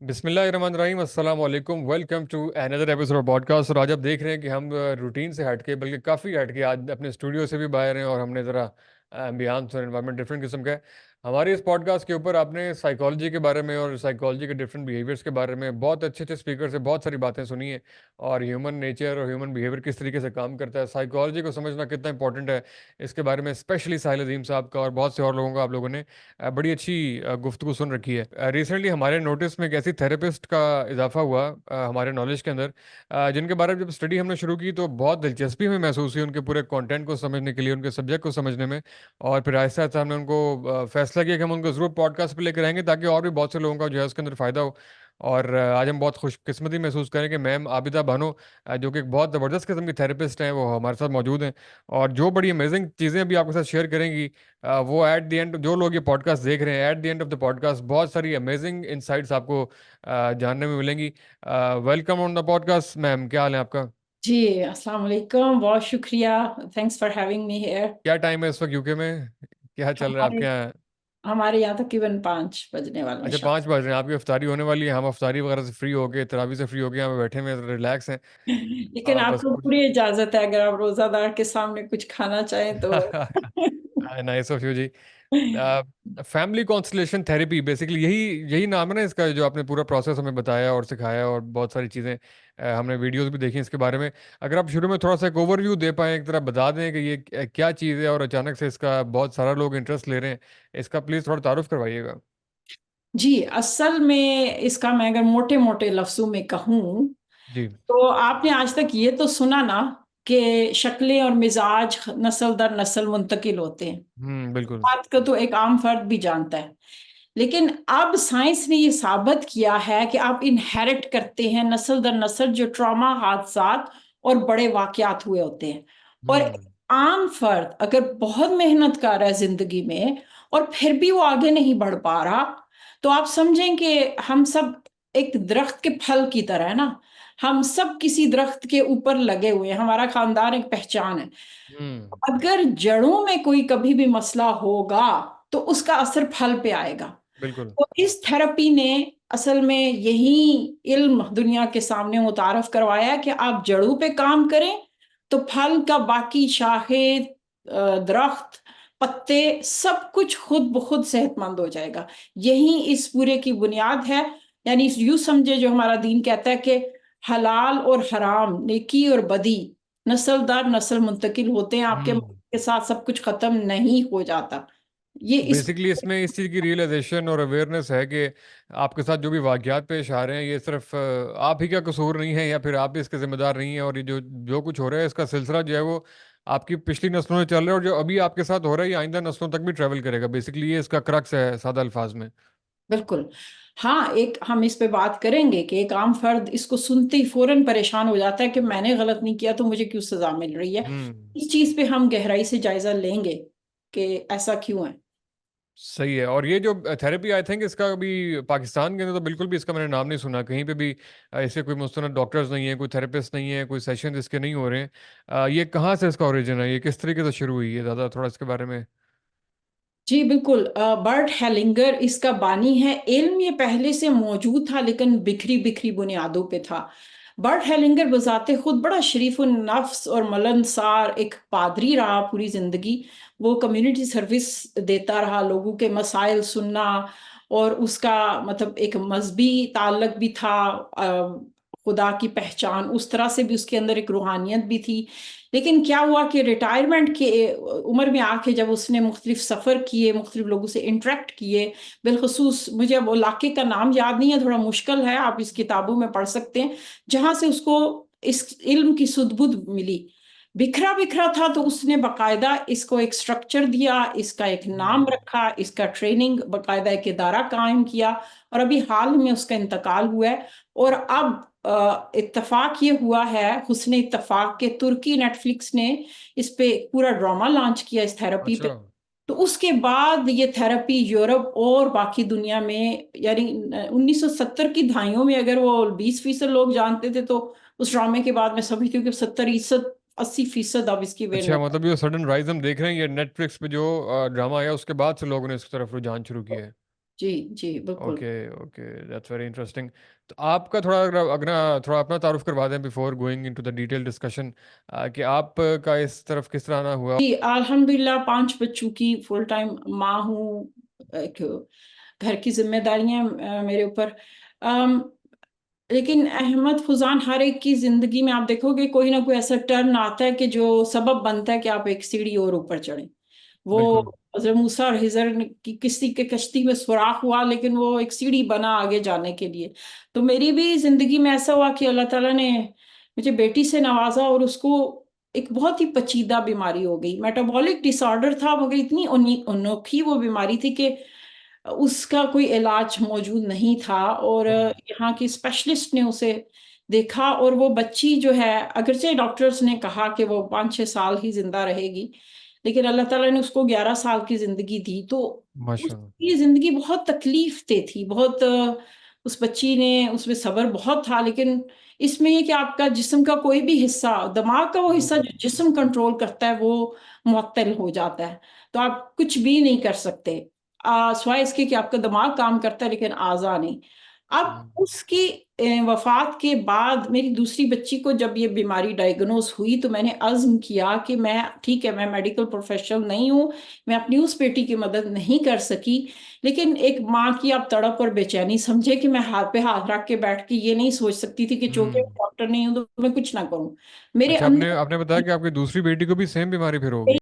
बिस्मिल्लाहिर्रहमानिर्रहीम अस्सलाम वालेकुम। Welcome to another episode of podcast. और आज आप देख रहे हैं कि हम रूटीन से हटके, बल्कि काफ़ी हटके आज अपने स्टूडियो से भी बाहर हैं और हमने ज़रा एम्बियंस और एनवायरनमेंट डिफरेंट किस्म का है। हमारे इस पॉडकास्ट के ऊपर आपने साइकोलॉजी के बारे में और साइकोलॉजी के डिफरेंट बिहेवियर्स के बारे में बहुत अच्छे अच्छे स्पीकर से बहुत सारी बातें सुनी है। और ह्यूमन नेचर और ह्यूमन बिहेवियर किस तरीके से काम करता है, साइकोलॉजी को समझना कितना इंपॉर्टेंट है, इसके बारे में स्पेशली साहिल अजीम साहब का और बहुत से और लोगों का आप लोगों ने बड़ी अच्छी गुफ्तगू सुन रखी है। रिसेंटली हमारे नोटिस में एक ऐसी थेरेपिस्ट का इजाफा हुआ हमारे नॉलेज के अंदर, जिनके बारे में जब स्टडी हमने शुरू की तो बहुत दिलचस्पी हमें महसूस हुई उनके पूरे कंटेंट को समझने के लिए, उनके सब्जेक्ट को समझने में। और फिर आहिस्ता आहिस्ता हमने उनको फैसला किया कि हम उनको ज़रूर पॉडकास्ट पे लेकर आएंगे ताकि और भी बहुत से लोगों का जो है उसके अंदर फ़ायदा हो। और आज हम बहुत खुशकिस्मती महसूस करें कि मैम आबिदा बानो, जो कि एक बहुत ज़बरदस्त किस्म की थेरेपिस्ट हैं, वो हमारे साथ मौजूद हैं। और जो बड़ी अमेजिंग चीज़ें अभी आपके साथ शेयर करेंगी, वो एट द एंड, जो लोग ये पॉडकास्ट देख रहे हैं, at the end of the podcast बहुत सारी अमेजिंग इनसाइट्स आपको जानने में मिलेंगी। Welcome on the podcast ma'am, क्या हाल है आपका? जी, अस्सलाम वालेकुम, बहुत शुक्रिया। Thanks for having me here. क्या टाइम है इस वक्त यूके में? क्या चल रहा है हमारे आपके यहाँ? हमारे यहाँ तकरीबन 5 बजने वाले हैं अच्छा, शाम। 5 बज रहे हैं, आपकी अफ्तारी होने वाली है। हम अफ्तारी वगैरह से फ्री हो गए, तरावी से फ्री हो गए, यहाँ पे बैठे हुए हैं, रिलैक्स हैं। लेकिन बस आपको कुछ पूरी इजाज़त है, अगर आप रोज़ादार के सामने कुछ खाना चाहें तो। नाइस ऑफ यू जी। फैमिली कॉन्स्टलेशन थेरेपी, बेसिकली यही यही नाम है ना इसका, जो आपने पूरा प्रोसेस हमें बताया और सिखाया, और बहुत सारी चीज़ें हमने वीडियोस भी देखी इसके बारे में। अगर आप शुरू में थोड़ा सा एक ओवरव्यू दे पाएँ, एक तरह बता दें कि ये क्या चीज़ है और अचानक से इसका बहुत सारा लोग इंटरेस्ट ले रहे हैं, इसका प्लीज़ थोड़ा तारुफ करवाइएगा। जी, असल में इसका मैं अगर मोटे-मोटे लफ्ज़ों में कहूँ, जी। तो आपने आज तक ये तो सुना ना कि शक्लें और मिज़ाज नस्ल दर नस्ल मुंतकिल होते हैं। बिल्कुल। बात को तो एक आम फर्द भी जानता है। लेकिन अब साइंस ने ये साबित किया है कि आप इनहेरिट करते हैं नस्ल दर नस्ल जो ट्रॉमा, हादसात और बड़े वाक़यात हुए होते हैं। और एक हम्म। आम फर्द अगर बहुत मेहनत कर रहा है ज़िंदगी में और फिर भी वो आगे नहीं बढ़ पा रहा, तो आप समझें कि हम सब एक दरख्त के फल की तरह है ना, हम सब किसी दरख्त के ऊपर लगे हुए हैं, हमारा खानदान एक पहचान है। हम्म। अगर जड़ों में कोई कभी भी मसला होगा, तो उसका असर फल पे आएगा। बिल्कुल। तो इस थेरेपी ने असल में यही इल्म दुनिया के सामने मुतारफ करवाया है कि आप जड़ों पे काम करें, तो फल का बाकी शाखें, दरख्त, पत्ते सब कुछ खुद ब खुद सेहतमंद हो जाएगा। यही इस पूरे की बुनियाद है। यानी यूँ समझे जो हमारा दीन कहता है कि हलाल और हराम, नेकी और बदी, नस्ल दर नस्ल मुंतकिल होते हैं, आपके मौत हम्म। के साथ सब कुछ खत्म नहीं हो जाता। ये इस बेसिकली इसमें इस चीज़ की रियलाइजेशन और अवेयरनेस है कि आपके साथ जो भी वाक़यात पेश आ रहे हैं, ये सिर्फ आप ही का कसूर नहीं है, या फिर आप भी इसके ज़िम्मेदार नहीं हैं, और ये जो जो कुछ हो रहा है इसका सिलसिला जो है वो आपकी पिछली नस्लों से चल रहा है, और जो अभी आपके साथ हो रहा है ये आइंदा नस्लों तक भी ट्रैवल करेगा। बेसिकली ये इसका क्रक्स है, सादा अल्फाज में। बिल्कुल। हाँ, एक हम इस पे बात करेंगे कि एक आम फ़र्द इसको सुनते ही फ़ौरन परेशान हो जाता है कि मैंने गलत नहीं किया तो मुझे क्यों सज़ा मिल रही है। हम्म। इस चीज़ पे हम गहराई से जायज़ा लेंगे कि ऐसा क्यों है। सही है। और ये जो थेरेपी, आई थिंक इसका अभी पाकिस्तान के अंदर तो बिल्कुल भी इसका मैंने नाम नहीं सुना कहीं पे भी। ऐसे कोई मुस्तनद डॉक्टर्स नहीं है, कोई थेरेपिस्ट नहीं है, कोई सेशन इसके नहीं हो रहे हैं। ये कहाँ से इसका ओरिजिन है, ये किस तरीके से शुरू हुई है, ज़्यादा थोड़ा इसके बारे में? जी, बिल्कुल। बर्ट हेलिंगर इसका बानी है। इल्म ये पहले से मौजूद था लेकिन बिखरी-बिखरी बुनियादों पे था। बर्ट हेलिंगर बज़ाते खुद बड़ा शरीफ़ुन नफ्स और मिलनसार एक पादरी रहा पूरी ज़िंदगी। वो कम्युनिटी सर्विस देता रहा, लोगों के मसाइल सुनना, और उसका मतलब एक मज़हबी ताल्लुक भी था, खुदा की पहचान, उस तरह से भी उसके अंदर एक रूहानियत भी थी। लेकिन क्या हुआ कि रिटायरमेंट के उम्र में आके जब उसने मुख्तलिफ सफ़र किए, मुख्तलिफ लोगों से इंटरेक्ट किए, बिलख़ुसूस मुझे वो इलाके का नाम याद नहीं है, थोड़ा मुश्किल है, आप इस किताबों में पढ़ सकते हैं, जहाँ से उसको इस इल्म की सुध-बुध मिली। बिखरा-बिखरा था तो उसने बाकायदा इसको एक स्ट्रक्चर दिया, इसका एक नाम हम्म। रखा, इसका ट्रेनिंग बाकायदा एक इदारा कायम किया, और अभी हाल में उसका इंतकाल हुआ है। और अब इत्तेफ़ाक ये हुआ है, हुस्न इत्तेफ़ाक के तुर्की नेटफ्लिक्स ने इस पे पूरा ड्रामा लॉन्च किया इस थेरेपी पे। अच्छा। तो उसके बाद ये थेरेपी यूरोप और बाकी दुनिया में, यानी 1970 की दहाइयों में अगर वो 20% लोग जानते थे, तो उस ड्रामे के बाद मैं समझती हूँ कि 70% 80% अब इसकी अच्छा, अवेयरनेस। मतलब ये सडन राइज हम देख रहे हैं, ये नेटफ्लिक्स पे जो ड्रामा आया उसके बाद से लोगों ने इस तरफ रुझान शुरू किया है। जी, जी, बिल्कुल। Okay, okay, that's very interesting. तो आपका थोड़ा अगर अगर थोड़ा अपना तारुफ करवा दें before going into the detail discussion, कि आप का इस तरफ किस तरह आना हुआ? जी, अल्हम्दुलिल्लाह 5 बच्चों की फुल टाइम माँ हूँ। एक घर की ज़िम्मेदारियाँ मेरे ऊपर। अम, लेकिन अहमद फुज़ान, हर एक की ज़िंदगी में आप देखोगे कोई ना कोई ऐसा टर्न आता है कि जो सबब बनता है कि आप एक सीढ़ी और ऊपर चढ़ें। वो बिल्कुल। हज़रत मूसा और हिज़र ने की किसी के कश्ती में सुराख हुआ, लेकिन वो एक सीढ़ी बना आगे जाने के लिए। तो मेरी भी ज़िंदगी में ऐसा हुआ कि अल्लाह ताला ने मुझे बेटी से नवाज़ा और उसको एक बहुत ही पेचीदा बीमारी हो गई। मेटाबॉलिक डिसऑर्डर था, मगर इतनी अनोखी वो बीमारी थी कि उसका कोई इलाज मौजूद नहीं था, और हम्म। यहाँ की स्पेशलिस्ट ने उसे देखा, और वो बच्ची जो है, अगरचे डॉक्टर्स ने कहा कि वो 5-6 साल ही ज़िंदा रहेगी, लेकिन अल्लाह ताला ने उसको 11 साल की ज़िंदगी दी। तो माशाल्लाह। उसकी ज़िंदगी बहुत तकलीफ़ थी, बहुत उस बच्ची ने उसमें सब्र बहुत था, लेकिन इसमें ये कि आपका जिस्म का कोई भी हिस्सा, दिमाग का वो हिस्सा जो जिस्म कंट्रोल करता है, वो मुअत्तल हो जाता है। तो आप कुछ भी नहीं कर सकते। सिवाय इसके कि आपका दिमाग काम करता है, लेकिन आज़ा नहीं। अब हम्म। उसकी वफ़ात के बाद मेरी दूसरी बच्ची को जब ये बीमारी डायग्नोज़ हुई, तो मैंने अज़्म किया कि मैं ठीक है, मैं मेडिकल प्रोफ़ेशनल नहीं हूँ, मैं अपनी उस बेटी की मदद नहीं कर सकी, लेकिन एक माँ की आप तड़प और बेचैनी समझे कि मैं हाथ पे हाथ रख के बैठ के ये नहीं सोच सकती थी कि चूँकि मैं हम्म। डॉक्टर नहीं हूँ, तो मैं कुछ ना करूँ। मेरे अच्छा, आपने अंदर आपने बताया कि आपकी दूसरी बेटी को भी सेम बीमारी फिर होगी?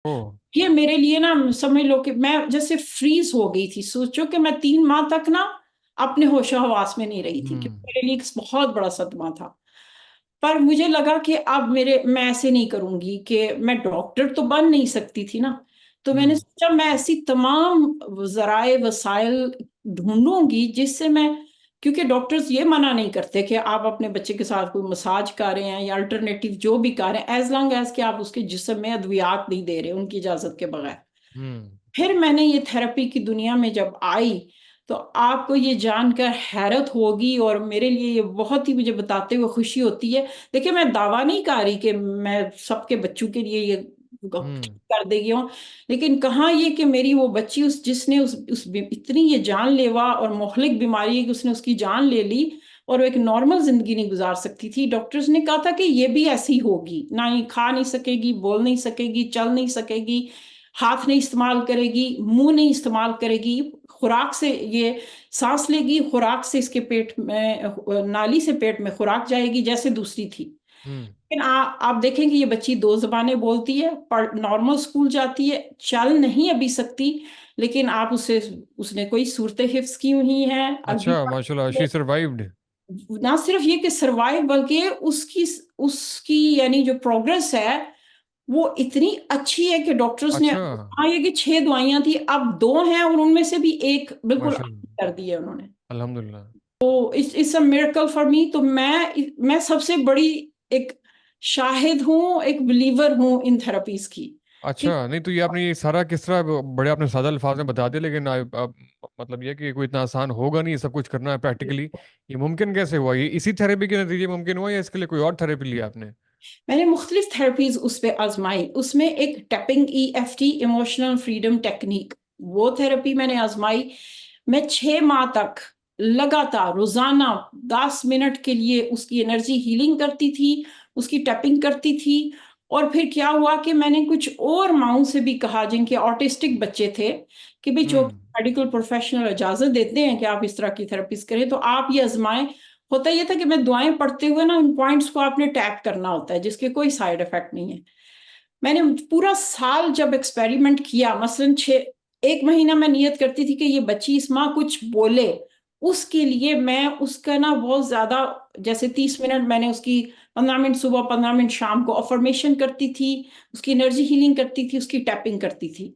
ओ। ये मेरे लिए ना, समझ लो कि मैं जैसे फ्रीज़ हो गई थी। सोचो कि मैं 3 माह तक ना अपने होशो-हवास में नहीं रही थी, हम्म। क्योंकि मेरे लिए एक बहुत बड़ा सदमा था। पर मुझे लगा कि अब मैं ऐसे नहीं करूँगी, कि मैं डॉक्टर तो बन नहीं सकती थी ना। तो मैंने हम्म। सोचा मैं ऐसी तमाम ज़राए वसाइल ढूँढूँगी जिससे मैं, क्योंकि डॉक्टर्स ये मना नहीं करते कि आप अपने बच्चे के साथ कोई मसाज कर रहे हैं या अल्टरनेटिव जो भी कर रहे हैं, एज़ लॉन्ग एज़ कि आप उसके जिस्म में अद्वियात नहीं दे रहे उनकी इजाज़त के बगैर। हम्म। फिर मैंने ये थेरेपी की दुनिया में जब आई, तो आपको ये जानकर हैरत होगी, और मेरे लिए ये बहुत ही, मुझे बताते हुए खुशी होती है। देखिए, मैं दावा नहीं कर रही कि मैं सबके बच्चों के लिए ये ठीक हम्म। कर देगी हूँ, लेकिन कहाँ ये कि मेरी वो बच्ची, जिसने इतनी ये जानलेवा और मोहलिक बीमारी है कि उसने उसकी जान ले ली, और वो एक नॉर्मल ज़िंदगी नहीं गुज़ार सकती थी। डॉक्टर्स ने कहा था कि ये भी ऐसी ही होगी, ना ही खा नहीं सकेगी, बोल नहीं सकेगी, चल नहीं सकेगी, हाथ नहीं इस्तेमाल करेगी, मुँह नहीं इस्तेमाल करेगी, खुराक से ये साँस लेगी, खुराक से इसके पेट में नाली से पेट में खुराक जाएगी जैसे दूसरी थी। हम्म। लेकिन आप देखेंगे ये बच्ची 2 ज़बानें बोलती है, नॉर्मल स्कूल जाती है, चल नहीं अभी सकती, लेकिन आप उससे, उसने कोई सूरतें हिफ्ज़ की हुई हैं, अरबी अच्छा, माशाल्लाह, पढ़ती है। She survived. ना सिर्फ ये कि सर्वाइव, बल्कि उसकी उसकी यानी जो प्रोग्रेस है, वो इतनी अच्छी है कि डॉक्टर्स ने, अच्छा। हाँ, ये कि 6 दवाइयाँ थी, अब 2 हैं, और उनमें से भी 1 बिल्कुल माशाल्लाह। कर दी है उन्होंने। अल्हम्दुलिल्लाह। तो it's a miracle for me. तो मैं सबसे बड़ी एक शाहिद हूँ, एक बिलीवर हूँ इन थेरेपीज़ की, कि अच्छा, नहीं तो ये आपने ये सारा किस तरह बड़े आपने सादा अल्फाज में बता दिया, लेकिन अब मतलब ये कि कोई इतना आसान होगा नहीं ये सब कुछ करना है प्रैक्टिकली। ये मुमकिन कैसे हुआ? ये इसी थेरेपी के नतीजे मुमकिन हुआ या इसके लिए कोई और थेरेपी लिया आपने? मैंने मुख्तलिफ थेरेपीज़ उस पे आज़माई। उसमें एक tapping EFT, emotional freedom technique, वो थेरेपी मैंने आज़माई। मैं 6 माह तक लगातार रोज़ाना 10 मिनट के लिए उसकी एनर्जी हीलिंग करती थी, उसकी टैपिंग करती थी। और फिर क्या हुआ कि मैंने कुछ और माँओं से भी कहा जिनके ऑटिस्टिक बच्चे थे, कि भई जो हम्म। मेडिकल प्रोफ़ेशनल इजाज़त देते हैं कि आप इस तरह की थेरेपीज़ करें, तो आप ये आज़माएँ। होता ये था कि मैं दुआएँ पढ़ते हुए ना, उन पॉइंट्स को आपने टैप करना होता है, जिसके कोई साइड इफ़ेक्ट नहीं है। मैंने पूरा साल जब एक्सपेरिमेंट किया, मसलन 6 1 महीना मैं नियत करती थी कि ये बच्ची इस माह कुछ बोले, उसके लिए मैं उसका ना बहुत ज़्यादा, जैसे 30 मिनट मैंने उसकी, 15 मिनट सुबह, 15 मिनट शाम को अफ़र्मेशन करती थी, उसकी एनर्जी हीलिंग करती थी, उसकी टैपिंग करती थी।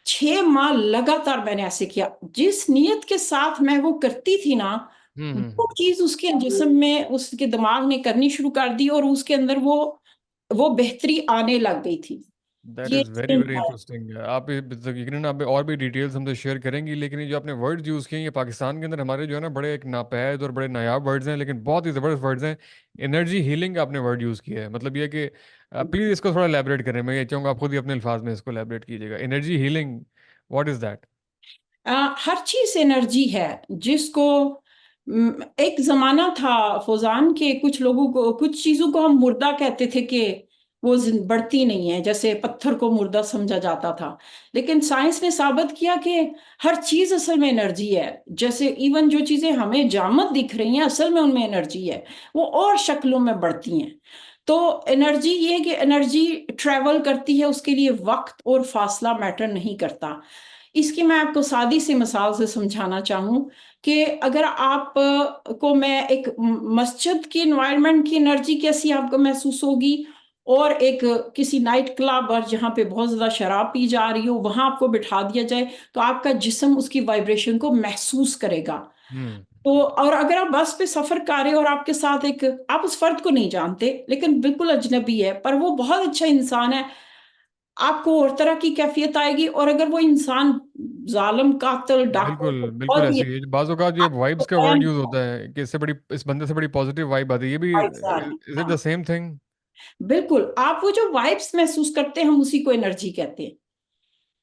6 माह लगातार मैंने ऐसे किया। जिस नियत के साथ मैं वो करती थी ना, हम्म। वो चीज़ उसके जिस्म में, उसके दिमाग ने करनी शुरू कर दी, और उसके अंदर वो बेहतरी आने लग गई थी। दैट ये इज़ वेरी चेंज वेरी आया। इंटरेस्टिंग। आप यकीनन आप और भी डिटेल्स हमसे शेयर करेंगी, लेकिन ये जो आपने वर्ड्स यूज़ किए, ये पाकिस्तान के अंदर हमारे जो है ना बड़े एक नापैद और बड़े नायाब वर्ड्स हैं, लेकिन बहुत ही ज़बरदस्त वर्ड्स हैं। एनर्जी हीलिंग आपने वर्ड यूज़ किया है, मतलब ये कि प्लीज़ इसको थोड़ा एलैबोरेट करें। मैं ये चाहूँगा आप खुद ही अपने अल्फाज में इसको एलैबोरेट कीजिएगा। Energy healing, what is that? हर चीज एनर्जी है जिसको एक जमाना था फौजान के, कुछ लोगों को, कुछ चीजों को हम मुर्दा कहते थे कि वो बढ़ती नहीं है, जैसे पत्थर को मुर्दा समझा जाता था। लेकिन साइंस ने साबित किया कि हर चीज असल में एनर्जी है। जैसे इवन जो चीजें हमें जामद दिख रही हैं, असल में उनमें एनर्जी है, वो और शक्लों में बढ़ती हैं। तो एनर्जी ये है कि एनर्जी ट्रेवल करती है, उसके लिए वक्त और फासला मैटर नहीं करता। इसकी मैं आपको सादी सी मिसाल से समझाना चाहूँ कि अगर आप को मैं एक मस्जिद की एनवायरनमेंट की एनर्जी कैसी आपको महसूस होगी, और एक किसी नाइट क्लब और जहाँ पे बहुत ज्यादा शराब पी जा रही हो वहां आपको बिठा दिया जाए, तो आपका जिस्म उसकी वाइब्रेशन को महसूस करेगा। हम्म। तो और अगर आप बस पे सफर कर रहे हो और आपके साथ एक, आप उस फर्द को नहीं जानते लेकिन बिल्कुल अजनबी है, पर वो बहुत अच्छा इंसान है, आपको और तरह की कैफियत आएगी। और अगर वो इंसान जालिम, कातिल, डाकू बिल्कुल बिल्कुल बहुत ही ऐसी है, बाजों का जो आपको वाइब्स का बयान वर्ड यूज नहीं होता है कि इससे बड़ी, इस बंदे से बड़ी पॉजिटिव वाइब आती है, ये भी होगा। इज इट द हाँ, सेम थिंग? बिल्कुल, आप वो जो वाइब्स महसूस करते हैं हम उसी को एनर्जी कहते हैं।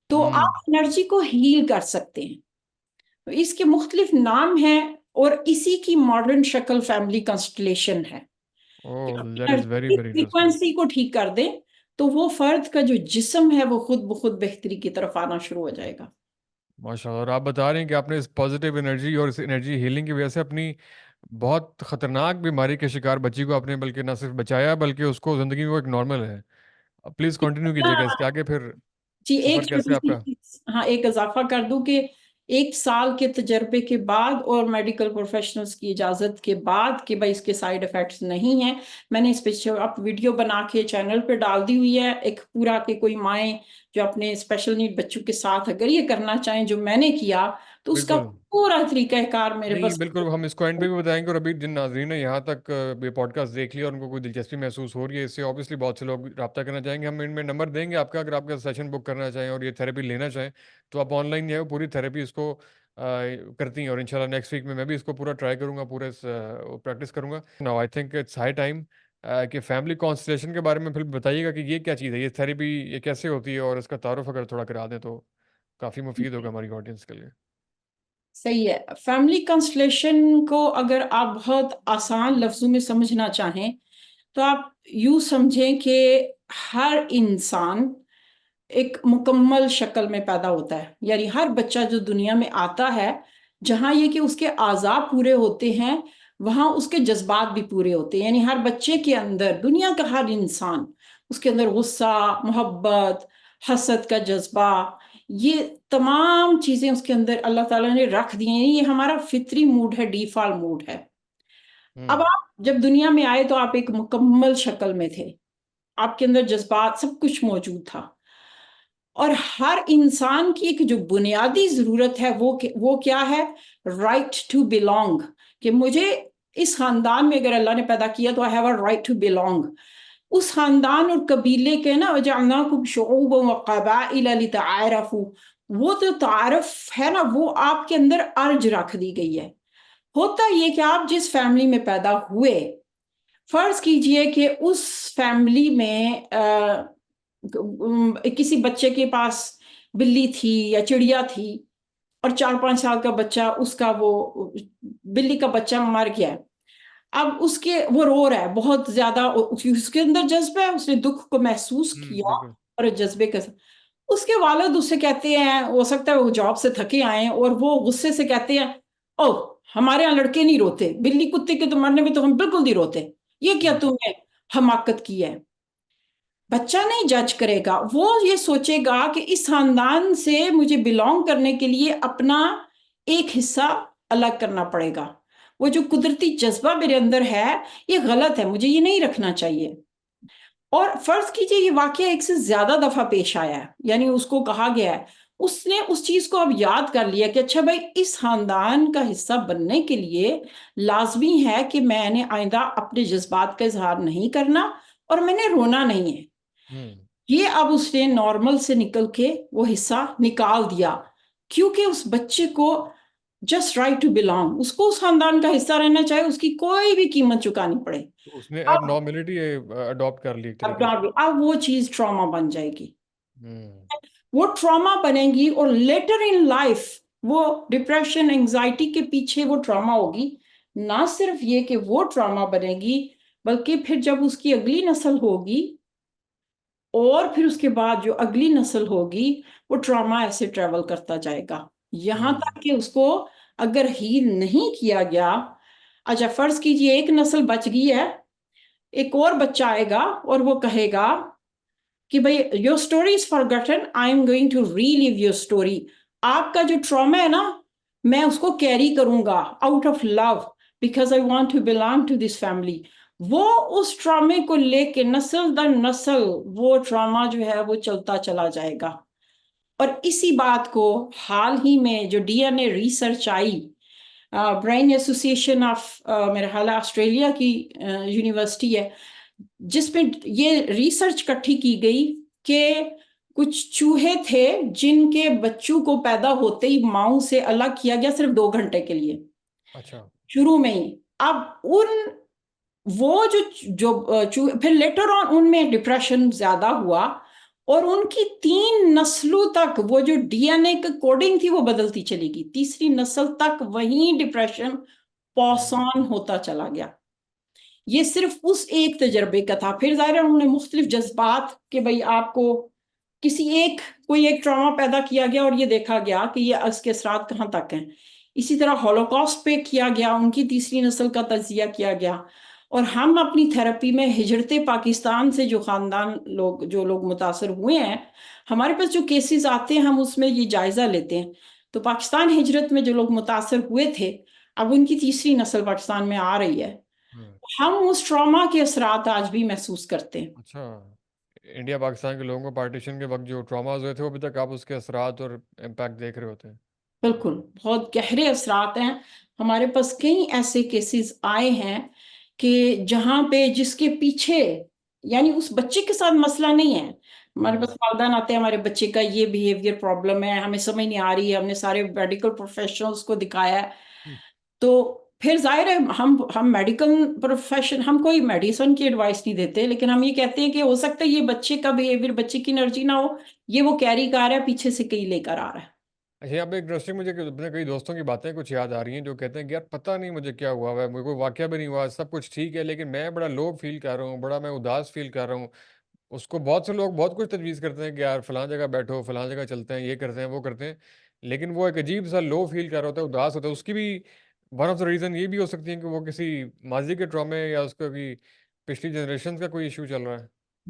तो हम्म। आप एनर्जी को हील कर सकते हैं। तो इसके मुख्तलिफ नाम हैं, और इसी की मॉडर्न शक्ल फैमिली कंस्टलेशन है कि ओह, आप दैट इज एनर्जी वेरी की वेरी इंटरेस्टिंग। फ्रीक्वेंसी को ठीक कर दें, तो वो फर्द का जो जिस्म है वो खुद ब खुद बेहतरी की तरफ आना शुरू हो जाएगा। माशाल्लाह। और आप बता रहे हैं कि आपने इस पॉजिटिव एनर्जी और इस एनर्जी हीलिंग की वजह से अपनी बहुत खतरनाक बीमारी के शिकार बच्ची को आपने बल्कि ना सिर्फ बचाया, बल्कि उसको जिंदगी में वो एक नॉर्मल है। अब प्लीज कंटिन्यू कीजिएगा इसके आगे, फिर जी, एक सफर छोटी कैसे सी आपका? चीज, हाँ, एक इजाफा कर दूं कि 1 साल के तजर्बे के बाद और मेडिकल प्रोफेशनल्स की इजाजत के बाद कि भाई इसके साइड इफेक्ट्स नहीं हैं, मैंने इस पे आप वीडियो बना के चैनल पे डाल दी हुई है, एक पूरा कि कोई माएँ जो अपने स्पेशल नीड बच्चों के साथ अगर ये करना चाहें जो मैंने किया, तो उसका बिल्कुल। पूरा तरीकाकार मेरे नहीं, पास। बिल्कुल हम इसको एंड पे भी बताएंगे। और अभी जिन नाजरीन ने यहाँ तक ये पॉडकास्ट देख लिया और उनको कोई दिलचस्पी महसूस हो रही है इससे, ऑब्वियसली बहुत से लोग रब्ता करना चाहेंगे। हम इनमें नंबर देंगे आपका, अगर आपका सेशन बुक करना चाहें और ये थेरेपी लेना चाहें, तो आप ऑनलाइन जो है वो पूरी थेरेपी इसको करती हैं। और इंशाल्लाह नेक्स्ट वीक में मैं भी इसको पूरा ट्राई करूंगा, पूरे प्रैक्टिस करूंगा। Now I think it's high time कि फैमिली कॉन्स्टलेशन के बारे में फिर बताइएगा कि ये क्या चीज़ है, ये थेरेपी ये कैसे होती है, और इसका तारुफ अगर थोड़ा करा दें तो काफ़ी मुफीद होगा हमारी ऑडियंस के लिए। सही है। फैमिली कंस्टलेशन को अगर आप बहुत आसान लफ्जों में समझना चाहें, तो आप यूं समझें कि हर इंसान एक मुकम्मल शक्ल में पैदा होता है, यानी हर बच्चा जो दुनिया में आता है, जहां ये कि उसके आज़ाद पूरे होते हैं, वहां उसके जज्बात भी पूरे होते हैं। यानी हर बच्चे के अंदर, दुनिया का हर इंसान, उसके अंदर गुस्सा, मोहब्बत, हसद का जज्बा, ये तमाम चीजें उसके अंदर अल्लाह ताला ने रख दी हैं। ये हमारा फितरी मूड है, डिफॉल्ट मूड है। अब हम्म। आप जब दुनिया में आए तो आप एक मुकम्मल शक्ल में थे, आपके अंदर जज्बात सब कुछ मौजूद था। और हर इंसान की एक जो बुनियादी जरूरत है वो क्या है? राइट टू बिलोंग, कि मुझे इस खानदान में अगर अल्लाह ने पैदा किया तो I have a right to belong. उस खानदान और कबीले के ना, वजअलनाकुम शुऊबन व क़बाइल लितआरफू, वो जो तारफ है ना, वो आपके अंदर अर्ज रख दी गई है। होता ये कि आप जिस फैमिली में पैदा हुए, फर्ज कीजिए कि उस फैमिली में किसी बच्चे के पास बिल्ली थी या चिड़िया थी, और 4-5 साल का बच्चा, उसका वो बिल्ली का बच्चा मर गया है। अब उसके वो रो रहा है बहुत ज्यादा, उसके अंदर जज्बा है, उसने दुख को महसूस किया, बिल्कुल। और जज्बे के साथ उसके वालिद उससे कहते हैं, हो सकता है वो जॉब से थके आए हैं, और वो गुस्से से कहते हैं, ओ, हमारे यहाँ लड़के नहीं रोते, बिल्ली कुत्ते के तो मरने में तो हम बिल्कुल नहीं रोते, ये क्या हम्म। तुमने हमाकत की है। बच्चा नहीं जज करेगा, वो ये सोचेगा कि इस खानदान से मुझे बिलोंग करने के लिए अपना एक हिस्सा अलग करना पड़ेगा। वो जो कुदरती जज्बा मेरे अंदर है, ये गलत है, मुझे ये नहीं रखना चाहिए। और फर्ज कीजिए ये वाकया एक से ज्यादा दफा पेश आया है, यानी उसको कहा गया है, उसने उस चीज को अब याद कर लिया कि अच्छा भाई, इस खानदान का हिस्सा बनने के लिए लाजमी है कि मैंने आइंदा अपने जज्बात का इजहार नहीं करना, और मैंने रोना नहीं है। हम्म। ये अब उसने नॉर्मल से निकल के वो हिस्सा निकाल दिया, क्योंकि उस बच्चे को जस्ट राइट टू बिलोंग, उसको उस खानदान का हिस्सा रहना चाहिए, उसकी कोई भी कीमत चुकानी पड़े। तो उसने अब अब नॉर्मेलिटी अडॉप्ट कर ली एक अब तरीके से। अब वो चीज ट्रॉमा बन जाएगी, हम्म। वो ट्रॉमा बनेगी, और लेटर इन लाइफ वो डिप्रेशन एंजाइटी के पीछे वो ट्रॉमा होगी। ना सिर्फ ये कि वो ट्रॉमा बनेगी, बल्कि फिर जब उसकी अगली नस्ल होगी और फिर उसके बाद जो अगली नस्ल होगी, वो ट्रॉमा ऐसे ट्रेवल करता जाएगा यहां हम्म। तक कि उसको अगर हील नहीं किया गया। अच्छा, फर्ज कीजिए एक नस्ल बच गई है, एक और बच्चा आएगा और वो कहेगा कि भाई your story is forgotten, I am going to relive your story. आपका जो ट्रॉमा है ना, मैं उसको कैरी करूंगा out of love, because I want to belong to this family. वो उस ट्रॉमे को लेके नस्ल दर नस्ल वो ट्रॉमा जो है वो चलता चला जाएगा। और इसी बात को हाल ही में जो DNA research I, brain association of, मेरा ख्याल है ऑस्ट्रेलिया की यूनिवर्सिटी है, जिसमें ये रिसर्च इकट्ठी की गई कि कुछ चूहे थे जिनके बच्चों को पैदा होते ही माओ से अलग किया गया सिर्फ 2 घंटे के लिए, अच्छा। शुरू में ही। अब उन वो जो जो चूहे, फिर लेटर ऑन उनमें डिप्रेशन ज्यादा हुआ और उनकी 3 नस्लों तक वो जो डीएनए की कोडिंग थी वो बदलती चली गई, तीसरी नस्ल तक वही डिप्रेशन पॉस हम्म। ऑन होता चला गया। ये सिर्फ उस एक तजर्बे का था। फिर जाहिर है उन्होंने मुख्तलिफ जज्बात कि भाई आपको किसी एक कोई एक ट्रॉमा पैदा किया गया और ये देखा गया कि ये इसके असरात कहाँ तक हैं। इसी तरह हॉलोकॉस्ट पे किया गया, उनकी तीसरी नस्ल का तजिया किया गया। और हम अपनी थेरेपी में हिजरत पाकिस्तान से जो खानदान लोग जो लोग मुतासर हुए हैं, हमारे पास जो केसेस आते हैं हम उसमें ये जायजा लेते हैं। तो पाकिस्तान हिजरत में जो लोग मुतासर हुए थे, अब उनकी तीसरी नस्ल पाकिस्तान में आ रही है। हम्म। हम उस ट्रॉमा के असरात आज भी महसूस करते हैं। अच्छा। इंडिया पाकिस्तान के लोगों को पार्टीशन के वक्त जो ट्रॉमाज हुए थे वो अभी तक आप उसके असरात और इम्पैक्ट देख रहे होते हैं। बिल्कुल, बहुत गहरे असरात हैं। हमारे पास कई ऐसे केसेस आए हैं कि जहां पे जिसके पीछे, यानी उस बच्चे के साथ मसला नहीं है। हमारे हम्म। पास वालिदैन आते हैं, हमारे बच्चे का ये बिहेवियर प्रॉब्लम है, हमें समझ नहीं आ रही है, हमने सारे मेडिकल प्रोफेशनल्स को दिखाया है। हम्म। तो फिर जाहिर है हम मेडिकल प्रोफेशन, हम कोई मेडिसिन की एडवाइस नहीं देते, लेकिन हम ये कहते हैं कि हो सकता है ये बच्चे का बिहेवियर, बच्चे की एनर्जी ना हो, ये वो कैरी कर रहा है, पीछे से कहीं लेकर आ रहा है। अच्छा, यहाँ पे इंटरेस्टिंग मुझे अपने कई दोस्तों की बातें कुछ याद आ रही हैं जो कहते हैं कि यार पता नहीं मुझे क्या हुआ है, मुझे कोई वाकया भी नहीं हुआ, सब कुछ ठीक है, लेकिन मैं बड़ा लो फील कर रहा हूँ, बड़ा मैं उदास फील कर रहा हूँ। उसको बहुत से लोग बहुत कुछ तजवीज़ करते हैं कि यार फलां जगह बैठो, फलां जगह चलते हैं, ये करते हैं, वो करते हैं। लेकिन वो एक अजीब सा लो फील कर रहा होता है, उदास होता है। उसकी भी वन ऑफ द रीज़न ये भी हो सकती है कि वो किसी माजी के ट्रॉमे या उसका भी पिछली जनरेशन का कोई इशू चल रहा है।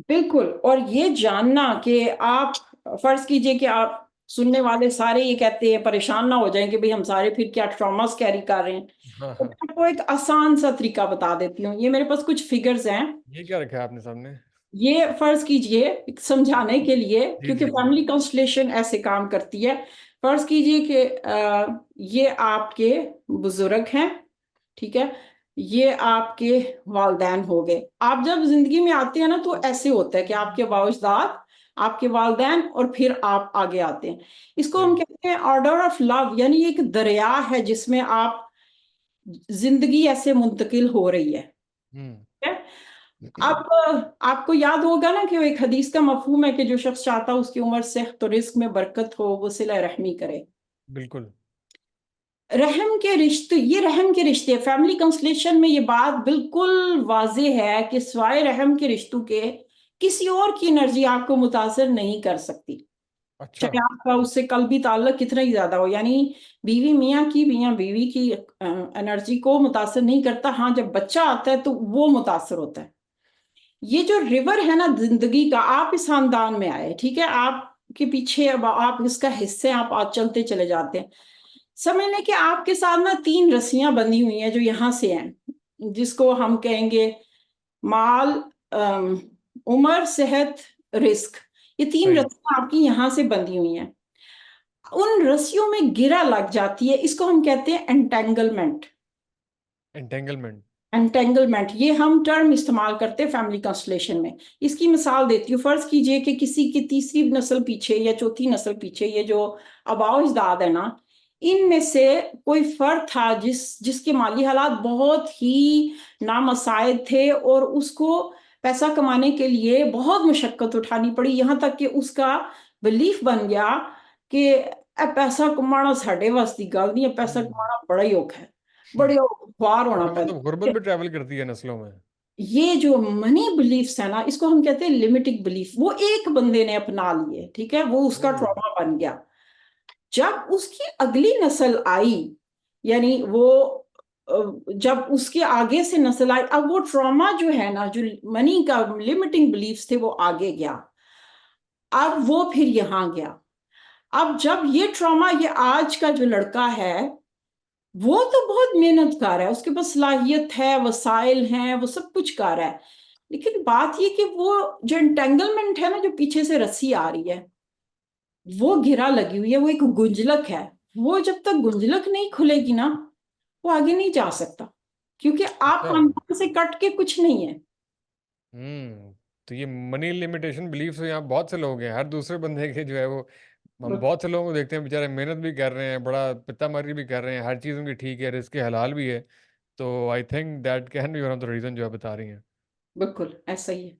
बिल्कुल। और ये जानना कि आप, फर्ज कीजिए कि आप, सुनने वाले सारे ये कहते हैं, परेशान ना हो जाएं कि भाई हम सारे फिर क्या ट्रॉमास कैरी कर रहे हैं। हाँ तो हाँ। मैं आपको एक आसान सा तरीका बता देती हूँ। ये मेरे पास कुछ फिगर्स हैं। ये क्या रखा है आपने सामने? ये फर्ज कीजिए समझाने के लिए, जी क्योंकि जी जी। फैमिली कंस्टलेशन ऐसे काम करती है। फर्ज कीजिए कि ये आपके बुजुर्ग हैं, ठीक है, ये आपके वालदैन हो गए। आप जब जिंदगी में आते हैं ना तो ऐसे होता है कि आपके वालिदात, आपके वालदैन और फिर आप आगे आते हैं। इसको हम सही। कहते हैं ऑर्डर ऑफ लव, यानी एक दरिया है जिसमें आप, जिंदगी ऐसे मुंतकिल हो रही है। हम्म। ठीक है? अब आपको याद होगा ना कि वो एक हदीस का मफहूम है कि जो शख्स चाहता है उसकी उम्र से तो रिस्क में बरकत हो, वो सिला रहमी करे। बिल्कुल। रहम के रिश्ते, ये रहम के रिश्ते, फैमिली कंसलेशन में ये बात बिल्कुल वाज़ेह है कि सिवाय रहम के रिश्तों के किसी और की एनर्जी आपको मुतासर नहीं कर सकती, अच्छा। चाहे आपका उससे कल्बी ताल्लुक कितना ही ज्यादा हो। यानी बीवी मियाँ की, मियाँ बीवी की एनर्जी को मुतासर नहीं करता। हाँ, जब बच्चा आता है तो वो मुतासर होता है। ये जो रिवर है ना जिंदगी का, आप इस खानदान में आए, ठीक है, आपके पीछे अब आप इसका हिस्से, आप आज चलते चले जाते हैं। समझ लें कि आपके साथ ना 3 रस्सियां बंधी हुई हैं जो यहाँ से हैं, जिसको हम कहेंगे माल, अम, उम्र, सेहत, रिस्क। ये तीन सही। रस्सियां आपकी यहाँ से बंधी हुई हैं। उन रस्सियों में गिरा लग जाती है, इसको हम कहते हैं एंटेंगलमेंट। एंटेंगलमेंट। एंटेंगलमेंट ये हम टर्म इस्तेमाल करते हैं फैमिली कंस्टलेशन में। इसकी मिसाल देती हूँ। फर्ज कीजिए कि किसी की तीसरी नस्ल पीछे या चौथी नस्ल पीछे, ये जो आबाओ अजदाद है ना, इनमें से कोई फर्द था जिसके माली हालात बहुत ही नामसाइद थे और उसको पैसा कमाने के लिए बहुत मुशक्कत उठानी पड़ी, यहाँ तक कि उसका बिलीफ बन गया कि ਇਹ ਪੈਸਾ ਕਮਾਉਣਾ ਸਾਡੇ ਵਾਸ ਦੀ ਗੱਲ ਨਹੀਂ ਹੈ, ਪੈਸਾ हम्म। ਕਮਾਉਣਾ बड़ा ही औखा है, बड़े खुआर होना अच्छा, मतलब गुर्बत पैदा। भी ट्रैवल करती है नस्लों में। ये जो मनी बिलीफ्स है ना, इसको हम कहते हैं लिमिटिंग बिलीफ। वो एक बंदे ने अपना लिए, ठीक है, वो उसका ओह। ट्रॉमा बन गया। जब उसकी अगली नस्ल आई, यानी वो जब उसके आगे से नस्ल आई, अब वो ट्रॉमा जो है ना, जो मनी का लिमिटिंग बिलीफ्स थे, वो आगे गया। अब वो फिर यहां गया। अब जब ये ट्रॉमा, ये आज का जो लड़का है, वो तो बहुत मेहनतकार है, उसके पास सलाहियत है, वसाइल हैं, वो सब कुछ कर रहा है। लेकिन बात ये कि वो जो एंटेंगलमेंट है ना, जो पीछे से रस्सी आ रही है, वो घिरा लगी हुई है, वो एक गुंजलक है। वो जब तक गुंजलक नहीं खुलेगी ना, वो आगे नहीं जा सकता, क्योंकि आप अच्छा। खानदान से कट के कुछ नहीं है। हम्म। तो ये मनी लिमिटेशन बिलीफ से यहाँ बहुत से लोग हैं, हर दूसरे बंदे के जो है वो, हम बहुत से लोगों को देखते हैं बेचारे मेहनत भी कर रहे हैं, बड़ा पितामरी भी कर रहे हैं, हर चीज़ उनकी ठीक है, रिस्क हलाल भी है। तो I think that can be one of the reason जो आप बता रही हैं। बिल्कुल ऐसा ही है।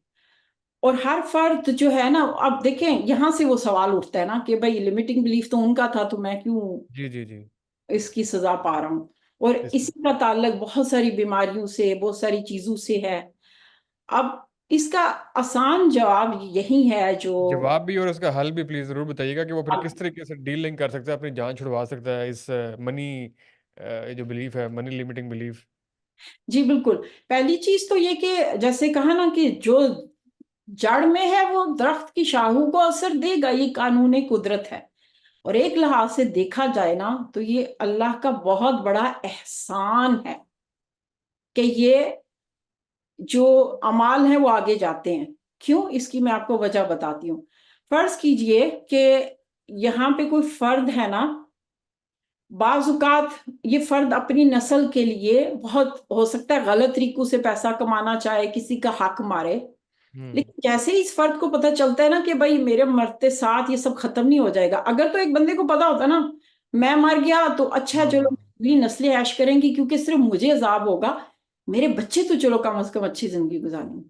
और हर फर्द जो है ना, अब देखें, यहां से वो सवाल उठता है ना कि भाई लिमिटिंग बिलीफ तो उनका था, तो मैं क्यों जी जी जी। इसकी सजा पा रहा हूं। और इस इसी का ताल्लुक बहुत सारी बीमारियों से, बहुत सारी चीजों से है। अब इसका आसान जवाब यही है जो, जवाब भी और इसका हल भी प्लीज जरूर बताइएगा कि वो फिर अब किस तरीके से डीलिंग कर सकता है, अपनी जान छुड़वा सकता है इस मनी जो बिलीफ है, मनी लिमिटिंग बिलीफ। जी बिल्कुल। पहली चीज तो ये कि जैसे कहा ना कि जो जड़ में है वो दरख्त की शाखों को असर देगा, ये कानून कुदरत है। और एक लिहाज से देखा जाए ना, तो ये अल्लाह का बहुत बड़ा एहसान है कि ये जो अमाल है वो आगे जाते हैं। क्यों, इसकी मैं आपको वजह बताती हूँ। फर्ज कीजिए कि यहाँ पे कोई फर्द है ना, बाजुकात ये फर्द अपनी नस्ल के लिए बहुत हो सकता है गलत तरीकों से पैसा कमाना चाहे, किसी का हक मारे। हम्म। लेकिन जैसे ही इस फर्द को पता चलता है ना कि भाई मेरे मरते साथ ये सब खत्म नहीं हो जाएगा, अगर तो एक बंदे को पता होता ना, मैं मर गया तो अच्छा चलो हाँ। अगली नस्लें ऐश करेंगी क्योंकि सिर्फ मुझे अजाब होगा, मेरे बच्चे तो चलो कम से कम अच्छी जिंदगी गुजारेंगे।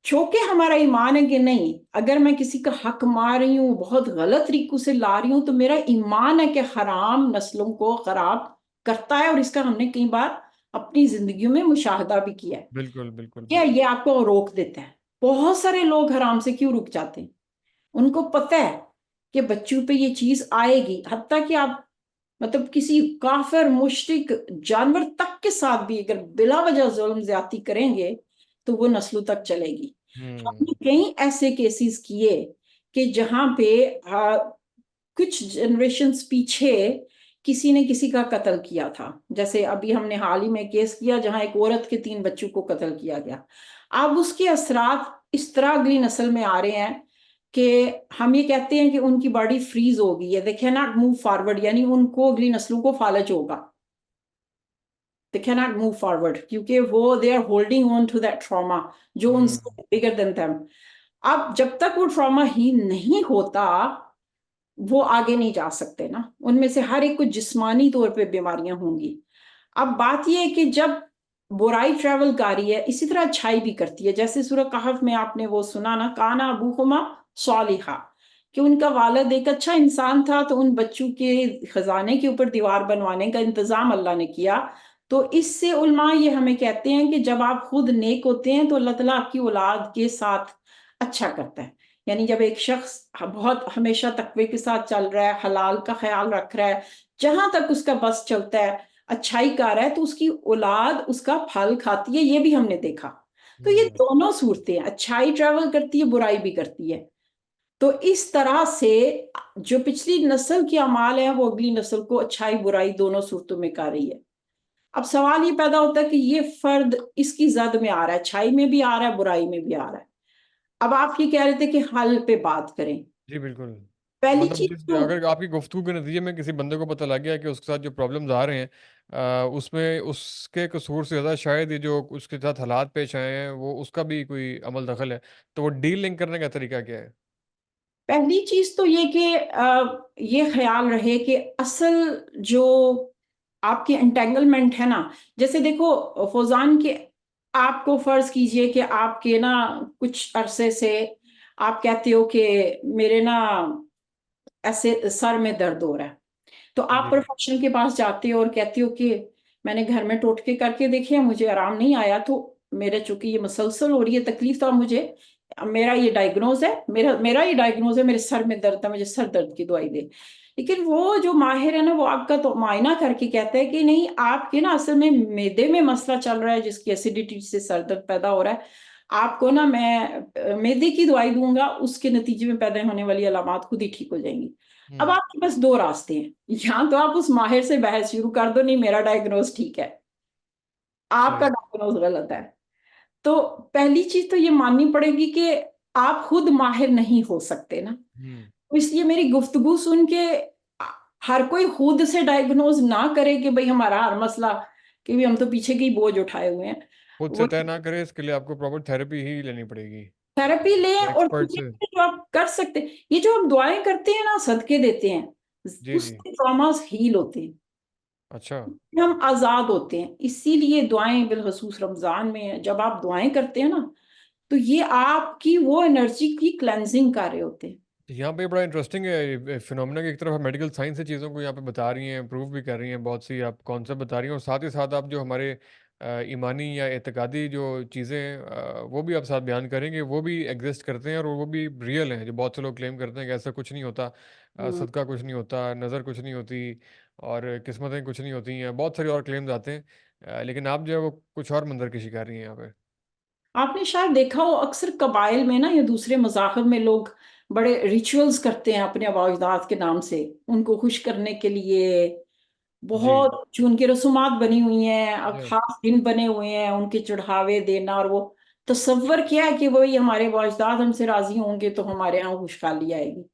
क्योंकि हमारा ईमान है कि नहीं, अगर मैं किसी का हक मार रही हूँ, बहुत गलत तरीकों से ला रही हूँ, तो मेरा ईमान है कि हराम नस्लों को खराब करता है। और इसका हमने कई बार अपनी जिंदगियों में मुशाहदा भी किया है। बिल्कुल बिल्कुल क्या बिल्कुल। ये आपको रोक देता है? बहुत सारे लोग हराम से क्यों रुक जाते हैं? उनको पता है कि बच्चों पे ये चीज आएगी। हत्ता कि आप मतलब किसी काफिर मुशरिक जानवर तक के साथ भी अगर बिला वजह जुल्म ज्यादती करेंगे, तो वो नस्लों तक चलेगी। हमने हम्म। कई ऐसे केसेस किए कि जहां पे कुछ जनरेशन्स पीछे किसी ने किसी का कत्ल किया था। जैसे अभी हमने हाल ही में केस किया जहां एक औरत के 3 बच्चों को कत्ल किया गया। अब उसके असरात इस तरह अगली नस्ल में आ रहे हैं कि हम ये कहते हैं कि उनकी बॉडी फ्रीज हो गई है, they can not move forward, यानी उनको अगली नस्लों को फालज होगा, they can not move forward, क्योंकि वो they are holding on to that trauma जो हम्म। उनसे बिगर देन देम। अब जब तक वो ट्रॉमा ही नहीं होता, वो आगे नहीं जा सकते ना। उनमें से हर एक को जिस्मानी तौर पे बीमारियां होंगी। अब बात यह है कि जब बुराई ट्रेवल कर रही है, इसी तरह अच्छाई भी करती है। जैसे सूरह कहफ में आपने वो सुना ना, काना अबूहुमा सालिहा, कि उनका वालिद एक अच्छा इंसान था, तो उन बच्चों के खजाने के ऊपर दीवार बनवाने का इंतजाम अल्लाह ने किया। तो इससे उलमा ये हमें कहते हैं कि जब आप खुद नेक होते हैं तो अल्लाह ताला आपकी औलाद के साथ अच्छा करता है। यानी जब एक शख्स बहुत हमेशा तकवे के साथ चल रहा है, हलाल का ख्याल रख रहा है, जहां तक उसका बस चलता है, अच्छाई कर रहा है, तो उसकी औलाद उसका फल खाती है, ये भी हमने देखा। तो ये हम्म। दोनों सूरतें हैं, अच्छाई ट्रेवल करती है, बुराई भी करती है। तो इस तरह से जो पिछली नस्ल की अमाल है वो अगली नस्ल को अच्छाई बुराई दोनों सूरतों में कर रही है। अब सवाल ये पैदा होता है कि ये फर्द इसकी जद में आ रहा है, अच्छाई में भी आ रहा है, बुराई में भी आ रहा है। अब आप ये कह रहे थे कि हल पे बात करें। जी बिल्कुल। पहली मतलब चीज जिस तो, अगर आपकी गुफ्तगू के नतीजे में किसी बंदे को पता लग गया कि उसके साथ जो प्रॉब्लम्स आ रहे हैं, उसमें उसके कसूर से ज़्यादा शायद ये जो उसके साथ हालात पेश आए हैं वो उसका भी कोई अमल दखल है, तो वो डीलिंग करने का तरीका क्या है? पहली चीज तो ये कि ये ख्याल रहे कि असल जो आपकी एंटेंगलमेंट है ना, जैसे देखो फौजान के, आपको फर्ज कीजिए कि आपके ना कुछ अरसे से आप कहते हो कि मेरे ना ऐसे सर में दर्द हो रहा है, तो आप जी। प्रोफेशनल के पास जाते हो और कहते हो कि मैंने घर में टोटके करके देखे हैं, मुझे आराम नहीं आया, तो मेरे चूंकि ये मुसलसल हो रही है तकलीफ, तो अब मुझे, मेरा ये डायग्नोज है, मेरा मेरा ये डायग्नोज है, मेरे सर में दर्द है, मुझे सर दर्द की दवाई दे। लेकिन वो जो माहिर है ना, वो आपका तो मुआयना करके कहता है कि नहीं, आपके ना असल में मैदे में मसला चल रहा है, जिसकी एसिडिटी से सर दर्द पैदा हो रहा है। आपको ना मैं मैदे की दवाई दूंगा, उसके नतीजे में पैदा होने वाली अलामात खुद ही ठीक हो जाएंगी। अब हम्म। आपके पास दो रास्ते हैं, या तो आप उस माहिर से बहस शुरू कर दो, नहीं मेरा डायग्नोज ठीक है, आपका सही। डायग्नोज गलत है। तो पहली चीज तो ये माननी पड़ेगी कि आप खुद माहिर नहीं हो सकते ना। हम्म। तो इसलिए मेरी गुफ्तगू सुन के हर कोई खुद से डायग्नोज ना करे कि भाई हमारा हर मसला, कि भी हम तो पीछे के ही बोझ उठाए हुए हैं। खुद से वो तय ना करें, इसके लिए आपको प्रॉपर थेरेपी ही लेनी पड़ेगी, थेरेपी लें, और एक्सपर्ट ये से। जो आप कर सकते हैं, ये जो हम दुआएं करते हैं ना, सदके देते हैं, जी जी। उससे ट्रॉमास हील होते हैं, अच्छा। हम आजाद होते हैं। इसीलिए दुआएं, बिलखसूस रमजान में जब आप दुआएं करते हैं ना, तो ये आपकी वो एनर्जी की क्लेंजिंग कर रहे होते हैं। यहाँ पे बड़ा इंटरेस्टिंग है फिनोमेना की, एक तरफ मेडिकल साइंस से चीज़ों को यहाँ पे बता रही हैं, प्रूव भी कर रही हैं, बहुत सी आप कॉन्सेप्ट बता रही हैं, और साथ ही साथ आप जो हमारे ईमानी या एतकादी जो चीज़ें वो भी आप साथ बयान करेंगे, वो भी एग्जिस्ट करते हैं और वो भी रियल हैं, जो बहुत से लोग क्लेम करते हैं कि ऐसा कुछ नहीं होता, हम्म। सदका कुछ नहीं होता, नज़र कुछ नहीं होती, और किस्मतें कुछ नहीं होती हैं, बहुत सारे और क्लेम्स आते हैं। लेकिन आप जो है वो कुछ और मंजर की शिकार हैं यहाँ पे। आपने शायद देखा हो, अक्सर कबाइल में ना या दूसरे मज़ाहब में लोग बड़े रिचुअल्स करते हैं अपने अबाजदाद के नाम से, उनको खुश करने के लिए। जी। बहुत जो उनकी रसूमात बनी हुई हैं और यस। खास दिन बने हुए हैं उनके चढ़ावे देना, और वो तसव्वुर किया है कि वही हमारे अबाजदाद हमसे राजी होंगे तो हमारे यहाँ खुशहाली आएगी।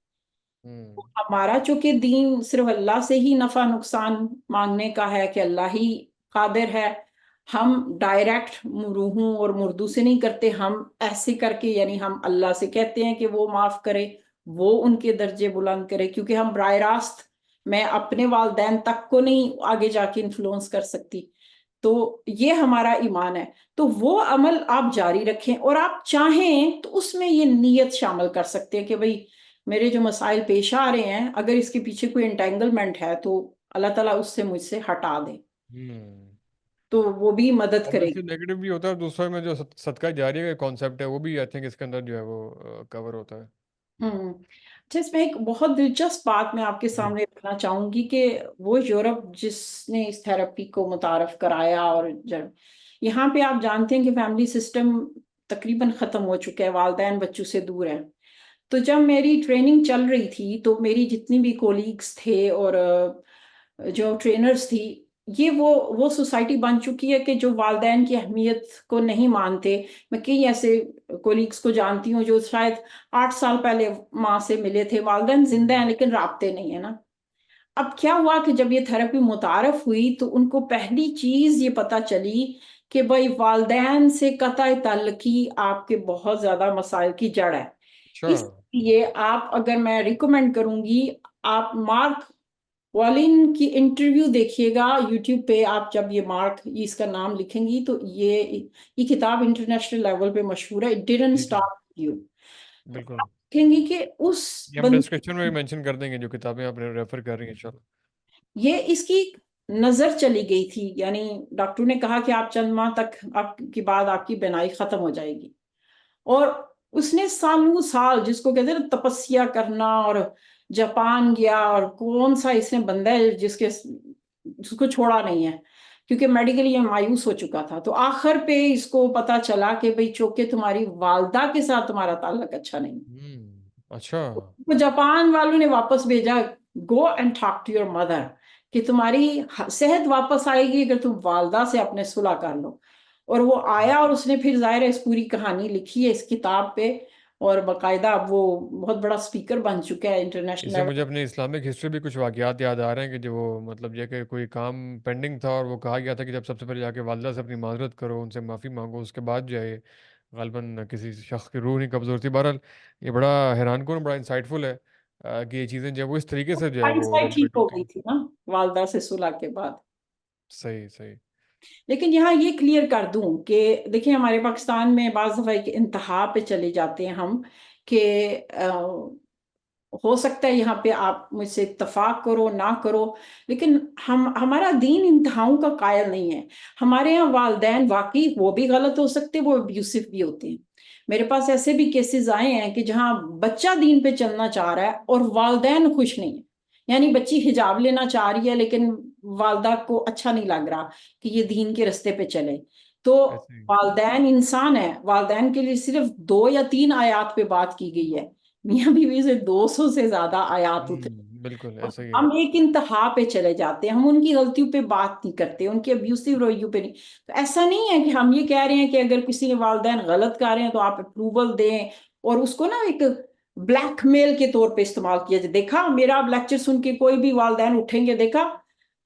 हम्म। हमारा चूंकि दीन सिर्फ अल्लाह से ही नफा नुकसान मांगने का है, कि अल्लाह ही कादिर है, हम डायरेक्ट रूहों और मुर्दों से नहीं करते, हम ऐसे करके, यानी हम अल्लाह से कहते हैं कि वो माफ करे, वो उनके दर्जे बुलंद करे, क्योंकि हम बराह रास्त, मैं अपने वालदैन तक को नहीं आगे जाके इन्फ्लुएंस कर सकती। तो ये हमारा ईमान है। तो वो अमल आप जारी रखें, और आप चाहें तो उसमें ये नीयत शामिल कर सकते हैं कि भाई मेरे जो मसाइल पेश आ रहे हैं, अगर इसके पीछे कोई एंटेंगलमेंट है तो अल्लाह ताला उससे मुझसे हटा दे, हम्म। तो वो भी मदद ऑब्वियसली करेगी। नेगेटिव भी होता है, और दूसरे में जो सदका जारी का कॉन्सेप्ट है वो भी आई थिंक इसके अंदर जो है वो कवर होता है। हम्म। अच्छा, इसमें एक बहुत दिलचस्प बात मैं आपके जी। सामने रखना चाहूंगी कि वो यूरोप जिसने इस थेरेपी को मुतारफ कराया, और जब यहाँ पे आप जानते हैं कि फैमिली सिस्टम तकरीबन खत्म हो चुका है, वालदैन बच्चों से दूर है। तो जब मेरी ट्रेनिंग चल रही थी, तो मेरी जितनी भी कोलीग्स थे और जो ट्रेनर्स थी, ये वो सोसाइटी बन चुकी है कि जो वालदैन की अहमियत को नहीं मानते। मैं कई ऐसे कोलीग्स को जानती हूँ जो शायद 8 साल पहले माँ से मिले थे, वालदैन जिंदा हैं हम्म। लेकिन राब्ते नहीं है ना। अब क्या हुआ कि जब ये थेरेपी मुतारफ हुई, तो उनको पहली चीज ये पता चली कि भाई वालदैन से कतई ताल्लुकी आपके बहुत ज्यादा मसाइल की जड़ है। अच्छा। इसलिए आप, अगर मैं रिकमेंड करूंगी, आप मार्क वॉलिन की इंटरव्यू देखिएगा यूट्यूब पे। आप जब ये मार्क, ये इसका नाम लिखेंगी, तो ये किताब इंटरनेशनल लेवल पे मशहूर है, इट डिडंट जी जी। Stop you. तो बिल्कुल। आप देखेंगी कि उस ये हम बंद डिस्क्रिप्शन में भी मेंशन कर देंगे जो किताबें आपने रेफर कर रही हैं, चलो। ये इसकी नजर चली गई थी, यानी डॉक्टर ने कहा कि आप चंद माह तक आपकी बाद आपकी बीनाई खत्म हो जाएगी। और उसने सालों साल, जिसको कहते हैं ना तपस्या करना, और जापान गया, और कौन सा इसने बंदा है जिसको छोड़ा नहीं है, क्योंकि मेडिकली ये मायूस हो चुका था। तो आखिर पे इसको पता चला कि भाई चूंकि तुम्हारी वालदा के साथ तुम्हारा ताल्लुक अच्छा नहीं, अच्छा। तो जापान वालों ने वापस भेजा, go and talk to your mother, कि तुम्हारी सेहत वापस आएगी अगर तुम वालदा से अपने सुलह कर लो। और वो आया, और उसने फिर जाहिर है इस पूरी कहानी लिखी है इस किताब पे, और बाकायदा अब वो बहुत बड़ा स्पीकर बन चुका है इंटरनेशनल इससे लेवल। मुझे अपनी इस्लामिक हिस्ट्री भी कुछ वाकयात याद आ रहे हैं कि जो वो मतलब ये कि कोई काम पेंडिंग था और वो कहा गया था कि जब सबसे पहले जाके वालदा से अपनी माजरत करो, उनसे माफ़ी मांगो, उसके बाद जो है ये गालबन किसी शख्स की रूह नहीं कब्ज़ होती। बहरहाल ये बड़ा हैरान कुन, बड़ा इंसाइटफुल है कि ये चीज़ें जो है वो इस तरीके से जो है वो साइड ठीक रेगुलेट हो होती गई हैं। थी ना वालदा से सुलह के बाद। सही सही। लेकिन यहाँ ये क्लियर कर दूं कि देखिए, हमारे पाकिस्तान में बाज दफा एक इंतहा पे चले जाते हैं हम, कि हो सकता है यहाँ पे आप मुझसे इत्तेफाक करो ना करो, लेकिन हम हमारा दीन इंतहाओं का कायल नहीं है। हमारे यहाँ वालदैन वाकई वो भी गलत हो सकते हैं, वो अब्यूसिव भी होते हैं। मेरे पास ऐसे भी केसेस आए हैं कि जहाँ बच्चा दीन पे चलना चाह रहा है और वालदैन खुश नहीं है। यानी बच्ची हिजाब लेना चाह रही है, लेकिन वालदा को अच्छा नहीं लग रहा कि ये दीन के रास्ते पे चले। तो ऐसे ही। वालदैन इंसान है, वालदैन के लिए सिर्फ 2 या 3 आयात पे बात की गई है। मियाँ बीवी से 200 से ज्यादा आयात उतरे। बिल्कुल और ऐसा ही है। हम एक इंतहा पे चले जाते हैं, हम उनकी गलतियों पे बात नहीं करते, उनके अब्यूसिव रवैयों पे नहीं। तो ऐसा नहीं है कि हम ये कह रहे हैं कि अगर किसी ने वालिदैन गलत कर रहे हैं तो आप अप्रूवल दें और उसको ना एक ब्लैकमेल के तौर पे इस्तेमाल किया जाए। देखा, मेरा लेक्चर सुन के कोई भी वालिदैन उठेंगे, देखा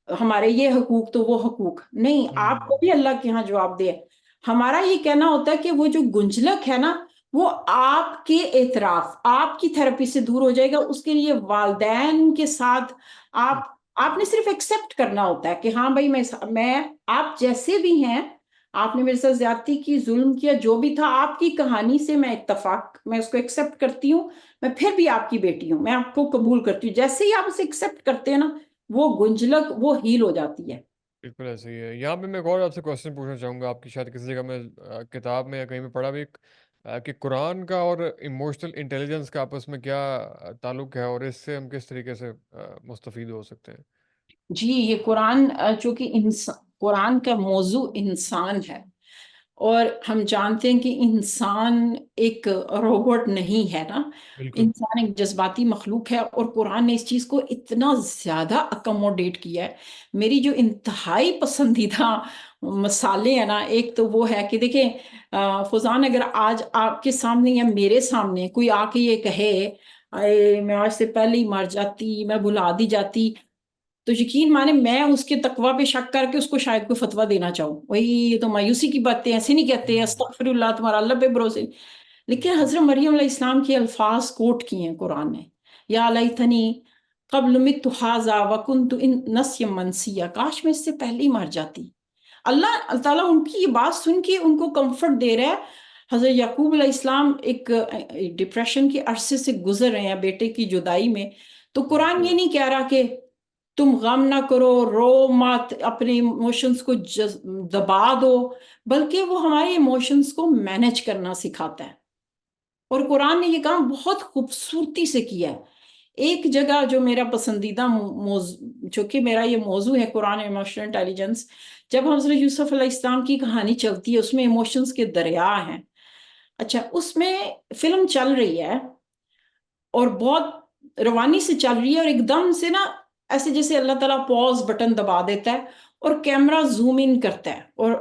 हमारे ये हकूक तो वो हकूक नहीं, आपको भी हम्म। अल्लाह के यहाँ जवाब दे। हमारा ये कहना होता है कि वो जो गुंजलक है ना, वो आपके एतराफ, आपकी थेरेपी से दूर हो जाएगा। उसके लिए वालदैन के साथ आपने सिर्फ एक्सेप्ट करना होता है कि हाँ भाई, मैं आप जैसे भी हैं, आपने मेरे साथ ज्यादती की, जुल्म किया, जो भी था, आपकी कहानी से मैं उसको एक्सेप्ट करती हूँ। मैं फिर भी आपकी बेटी हूँ, मैं आपको कबूल करती हूँ। जैसे ही आप उसे एक्सेप्ट करते हैं ना, वो गुंजलक वो हील हो जाती है। बिल्कुल ऐसे ही है। यहाँ पे मैं एक और आपसे क्वेश्चन पूछना चाहूँगा, आपकी शायद किसी जगह में किताब में या कहीं में पढ़ा भी कि कुरान का और इमोशनल इंटेलिजेंस का आपस में क्या ताल्लुक है, और इससे हम किस तरीके से मुस्तफीद हो सकते हैं। जी, ये कुरान चूंकि इंसान, कुरान का मौजू इंसान है, और हम जानते हैं कि इंसान एक रोबोट नहीं है ना। बिल्कुल। इंसान एक जज्बाती मखलूक है, और कुरान ने इस चीज को इतना ज्यादा अकोमोडेट किया है। मेरी जो इंतहाई पसंदीदा मसाले हैं ना, एक तो वो है कि देखिए, फुजान, अगर आज आपके सामने या मेरे सामने कोई आके ये कहे, अरे मैं आज से पहले ही मर जाती, मैं भुला दी जाती, तो यकीन माने मैं उसके तकवा पे शक करके उसको शायद कोई फतवा देना चाहूँ, वही ये तो मायूसी की बातें, ऐसे नहीं कहते, हम्म। अस्तगफिरुल्लाह, तुम्हारा अल्लाह पे भरोसे नहीं। लेकिन बिल्कुल। हजरत मरियम अलैहिस्सलाम के अल्फाज कोट किए हैं कुरान ने, या लैतनी क़ब्ल मित्तु हाज़ा व कुन्तु इन नस्यम मनसिया, काश मैं इससे पहले ही मर जाती। अल्लाह ताला उनकी ये बात सुन के उनको कंफर्ट दे रहा है। हजरत याकूब अलैहिस्सलाम एक डिप्रेशन के अरसे से गुजर रहे हैं बेटे की जुदाई में। तो कुरान ये नहीं कह रहा कि तुम गम ना करो, रो मत, अपने इमोशंस को दबा दो, बल्कि वो हमारे इमोशंस को मैनेज करना सिखाता है। और कुरान ने ये काम बहुत खूबसूरती से किया है। एक जगह जो मेरा पसंदीदा जो कि मेरा ये मौजू है, कुरान इमोशनल इंटेलिजेंस, जब हजरत यूसुफ अलैहिस्सलाम की कहानी चलती है, उसमें इमोशंस के दरिया हैं। अच्छा, उसमें फिल्म चल रही है और बहुत रवानी से चल रही है, और एकदम से ना, ऐसे जैसे अल्लाह ताला पॉज बटन दबा देता है और कैमरा जूम इन करता है। और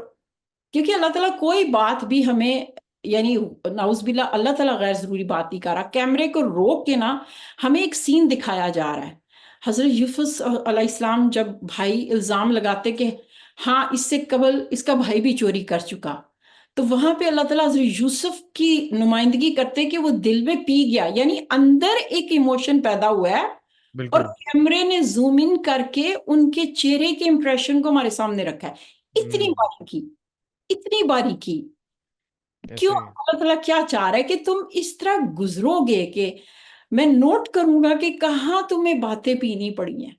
क्योंकि अल्लाह ताला कोई बात भी हमें, यानी नाउज़ुबिल्लाह, अल्लाह ताला गैर ज़रूरी बात नहीं कर रहा, कैमरे को रोक के ना हमें एक सीन दिखाया जा रहा है। हज़रत यूसुफ अलैहिस्सलाम जब भाई इल्ज़ाम लगाते कि हाँ, इससे कबल इसका भाई भी चोरी कर चुका, तो वहाँ पे अल्लाह ताला हज़रत यूसुफ की नुमाइंदगी करते कि वो दिल में पी गया, यानी अंदर एक इमोशन पैदा हुआ है, और बिल्कुल। कैमरे ने ज़ूम इन करके उनके चेहरे के इंप्रेशन को हमारे सामने रखा है। इतनी हम्म। बारीकी, इतनी बारीकी। क्यों? ऐसे ही। अल्लाह ताला क्या चाह रहा है कि तुम इस तरह गुजरोगे कि मैं नोट करूंगा कि कहाँ तुम्हें बातें पीनी पड़ी हैं।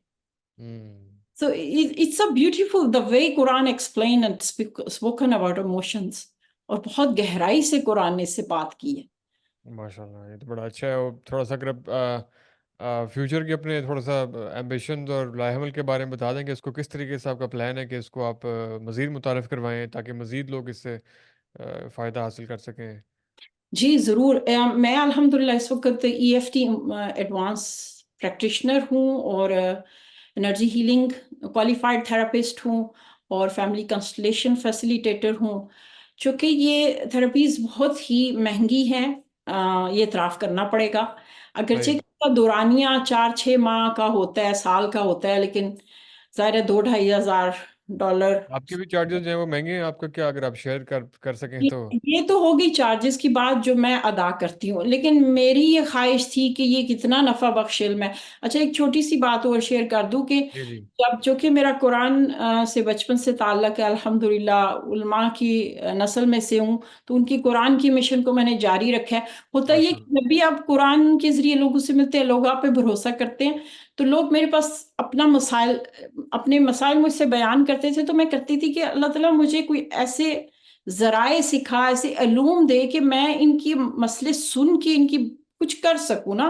हम्म। So it's so beautiful the way Quran explained and spoken about emotions, और बहुत गहराई से कुरान ने इससे बात की है। माशाल्लाह, ये तो बड़ा अच्छा है। और थोड़ा सा अगर आप फ्यूचर के अपने थोड़ा सा एम्बिशंस और लाइमल के बारे में बता देंगे, इसको किस तरीके से आपका प्लान है कि इसको आप मज़ीद मुतारफ़ करवाएं ताकि मज़ीद लोग इससे फ़ायदा हासिल कर सकें। जी, ज़रूर। मैं अल्हम्दुलिल्लाह इस वक़्त ईएफटी एडवांस प्रैक्टिशनर हूँ, और एनर्जी हीलिंग क्वालिफाइड थेरेपिस्ट हूँ, और फैमिली कंसल्टेशन फैसिलिटेटर हूँ। चूँकि ये थेरेपीज़ बहुत ही महँगी हैं, ये इतराफ़ करना पड़ेगा। अगरचे राइट। इसका दौरानिया 4-6 माह का होता है, साल का होता है, लेकिन ज़ाहिर है 2 ढाई हज़ार डॉलर। आपके भी चार्जेस जो है वो महंगे हैं आपका क्या, अगर आप शेयर कर कर सकें ये तो? ये तो होगी चार्जेस की बात जो मैं अदा करती हूँ, लेकिन मेरी ये ख्वाहिश थी कि ये कितना नफा बख्श इल्म है। अच्छा, एक छोटी सी बात और शेयर कर दूं कि जी जी। जब चूंकि मेरा कुरान से बचपन से ताल्लुक है, अल्हम्दुलिल्लाह उलमा की नस्ल में से हूँ, तो उनकी कुरान की मिशन को मैंने जारी रखा है। होता ये कि माशाल्लाह। जब भी आप कुरान के जरिए लोगों से मिलते हैं, लोग आप पे भरोसा करते हैं, तो लोग मेरे पास अपने मसाइल मुझसे बयान करते थे, तो मैं करती थी कि अल्लाह ताला मुझे कोई ऐसे जराए सिखा, ऐसे अलूम दे कि मैं इनकी मसले सुन के इनकी कुछ कर सकूं ना।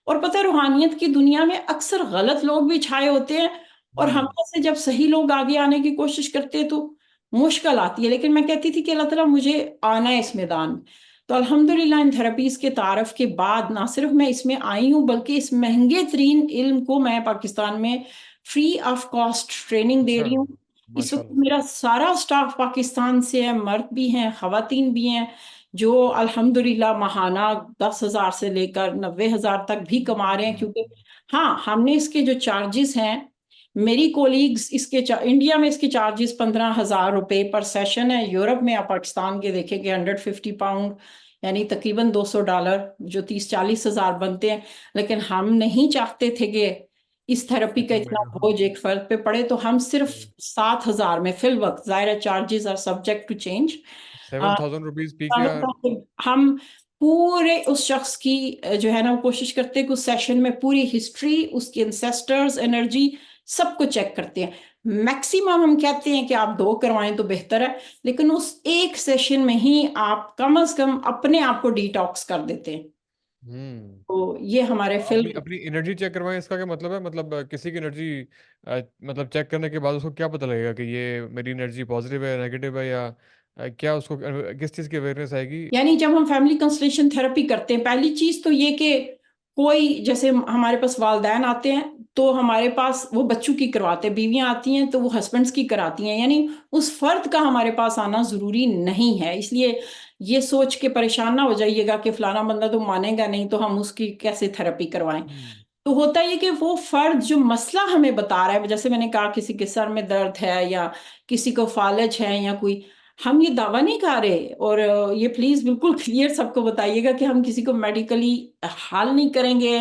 और पता है, रूहानियत की दुनिया में अक्सर गलत लोग भी छाए होते हैं, और हम हम्म। में से जब सही लोग आगे आने की कोशिश करते हैं तो मुश्किल आती है। लेकिन मैं कहती थी कि अल्लाह ताला मुझे आना है इस मैदान में। तो अल्हम्दुलिल्लाह इन थेरेपीज के तारफ के बाद ना सिर्फ मैं इसमें आई हूँ, बल्कि इस महंगे तरीन इल्म को मैं पाकिस्तान में फ्री ऑफ कॉस्ट ट्रेनिंग दे अच्छा। रही हूँ। इस वक्त माशाल्लाह। मेरा सारा स्टाफ पाकिस्तान से है, मर्द भी हैं, खवातीन भी हैं, जो अल्हम्दुलिल्लाह महाना 10,000 से लेकर 90,000 तक भी कमा रहे हैं। हम्म। क्योंकि हाँ, हमने इसके जो चार्जेस हैं, मेरी कोलीग्स इंडिया में इसके चार्जेस 15,000 रुपए पर सेशन है। यूरोप में या पाकिस्तान के देखेंगे 150 पाउंड, यानी तकरीबन $200, जो 30-40 हज़ार बनते हैं। लेकिन हम नहीं चाहते थे कि इस थेरेपी का इतना इतना महंगा, हाँ। बोझ एक फर्द पे पड़े, तो हम सिर्फ जी। 7,000 में फिल वक्त, जाहिर charges are subject to change, 7,000 rupees पी के आप? हम पूरे उस शख्स की जो है ना, वो कोशिश करते हैं कि उस सेशन में पूरी हिस्ट्री, उसकी एंसेस्टर्स एनर्जी, सबको चेक करते हैं। मैक्सिमम हम कहते हैं कि आप 2 करवाएं तो बेहतर है, लेकिन उस एक सेशन में ही आप कम से कम अपने आप को डिटॉक्स कर देते हैं। हम्म। तो ये हमारे अपनी फिल्म। अपनी एनर्जी चेक करवाएं, इसका क्या मतलब है? मतलब किसी की एनर्जी मतलब चेक करने के बाद उसको क्या पता लगेगा कि ये मेरी एनर्जी पॉजिटिव है, नेगेटिव है, या क्या उसको किस चीज़ की अवेयरनेस आएगी? यानी जब हम फैमिली कंसल्टेशन थेरेपी करते हैं, पहली चीज तो ये कि कोई जैसे हमारे पास वालदैन आते हैं, तो हमारे पास वो बच्चों की करवाते हैं, बीवियां आती हैं तो वो हस्बैंड्स की कराती हैं, यानी उस फर्द का हमारे पास आना जरूरी नहीं है। इसलिए ये सोच के परेशान ना हो जाइएगा कि फलाना बंदा तो मानेगा नहीं, तो हम उसकी कैसे थेरेपी करवाएं। हम्म। तो होता है कि वो फर्द जो मसला हमें बता रहा है, जैसे मैंने कहा किसी के सर में दर्द है, या किसी को फालज है, या कोई, हम ये दावा नहीं कर रहे, और ये प्लीज बिल्कुल क्लियर सबको बताइएगा कि हम किसी को मेडिकली हाल नहीं करेंगे,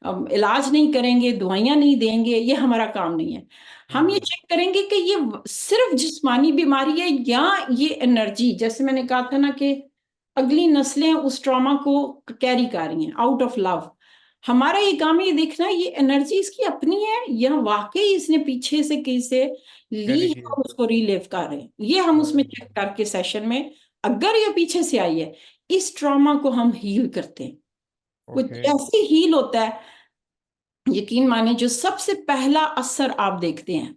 इलाज नहीं करेंगे, दवाइयां नहीं देंगे, ये हमारा काम नहीं है। हम ये हम्म। चेक करेंगे कि ये सिर्फ जिस्मानी बीमारी है, या ये एनर्जी, जैसे मैंने कहा था ना कि अगली नस्लें उस ट्रॉमा को कैरी कर रही हैं आउट ऑफ लव। हमारा ये काम है ये देखना ये एनर्जी इसकी अपनी है, या वाकई इसने पीछे से कहीं से ली कैरी है किया। और उसको रीलिव कर रहे हैं। ये हम उसमें चेक हम्म। करके सेशन में, अगर ये पीछे से आई है, इस ट्रॉमा को हम हील करते हैं। वो ओके। जैसे हील होता है, यकीन माने जो सबसे पहला असर आप देखते हैं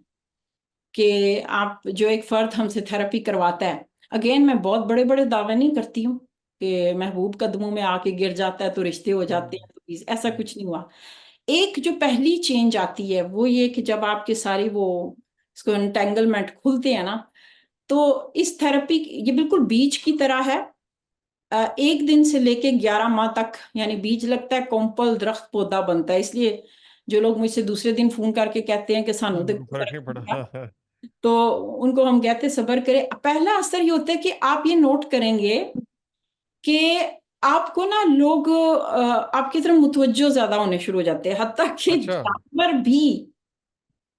कि आप जो एक फर्द हमसे थेरेपी करवाता है, अगेन मैं बहुत बड़े बड़े दावे नहीं करती हूँ कि महबूब कदमों में आके गिर जाता है तो रिश्ते हो जाते हम्म। हैं, तो ऐसा कुछ नहीं हुआ। एक जो पहली चेंज आती है वो ये कि जब आपके सारी वो, इसको एंटेंगलमेंट खुलते हैं ना, तो इस थेरेपी, ये बिल्कुल बीज की तरह है। 1 दिन से लेके 11 माह तक, यानी बीज लगता है, कोम्पल दरख्त पौधा बनता है। इसलिए जो लोग मुझसे दूसरे दिन फोन करके कहते हैं कि सानू तो उनको कोई फर्क फर्क नहीं नहीं पड़ा, पड़ा, हाँ हाँ। तो उनको हम कहते हैं सब्र करें। पहला असर ये होता है कि आप ये नोट करेंगे कि आपको ना लोग आपकी तरफ मुतवज्जो ज्यादा होने शुरू हो जाते हैं, हत्ता कि अच्छा। जानवर भी।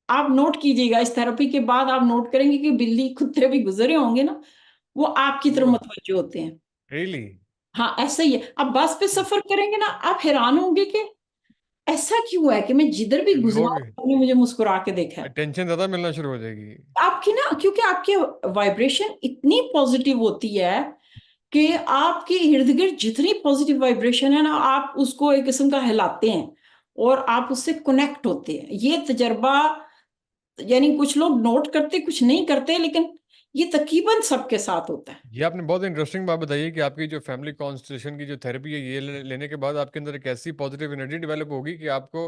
आप नोट कीजिएगा, इस थेरेपी के बाद आप नोट करेंगे कि बिल्ली कुत्ते भी गुजरे होंगे ना, वो आपकी तरफ ओ। मुतवज्जो होते हैं। रियली? हाँ, ऐसा ही है। आप बस पे सफर करेंगे ना, आप हैरान होंगे कि ऐसा क्यों है कि मैं जिधर भी गुजरा लोग हूं, सबने मुझे मुस्कुरा के देखा है। टेंशन ज्यादा मिलना शुरू हो जाएगी। आपकी ना, क्योंकि आपके वाइब्रेशन इतनी पॉजिटिव होती है कि आपके इर्द गिर्द जितनी पॉजिटिव वाइब्रेशन है ना, आप उसको एक किस्म का हिलाते हैं और आप उससे कनेक्ट होते हैं। ये तजर्बा, यानी कुछ लोग नोट करते कुछ नहीं करते, लेकिन ये तकरीबन सबके साथ होता है। ये आपने बहुत इंटरेस्टिंग बात बताई है कि आपकी जो फैमिली कॉन्स्टिट्यूशन की जो थेरेपी है, ये लेने के बाद आपके अंदर एक ऐसी पॉजिटिव एनर्जी डेवलप होगी कि आपको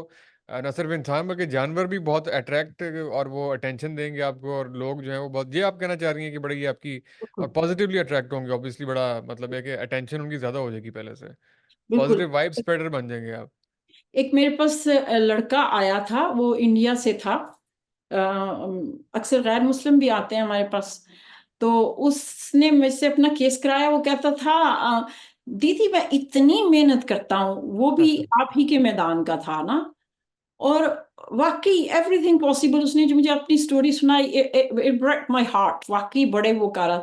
न सिर्फ इंसान बल्कि जानवर भी बहुत अट्रैक्ट और वो अटेंशन देंगे आपको, और लोग जो है वो बहुत, ये आप कहना चाह रही हैं कि बड़ा ये आपकी, और बिल्कुल। पॉजिटिवली अट्रैक्ट होंगे ऑब्वियसली, बड़ा मतलब है कि अटेंशन उनकी ज़्यादा हो जाएगी पहले से, बिल्कुल। पॉजिटिव वाइब स्प्रेडर बन जाएंगे आप। एक मेरे पास लड़का आया था, वो इंडिया से था, अक्सर गैर मुस्लिम भी आते हैं हमारे पास। तो उसने मुझसे अपना केस कराया। वो कहता था, दीदी मैं इतनी मेहनत करता हूँ, वो भी आप ही के मैदान का था ना। और वाकई एवरीथिंग पॉसिबल, उसने जो मुझे अपनी स्टोरी सुनाई, इट ब्रेक माय हार्ट। वाकई बड़े वो कारण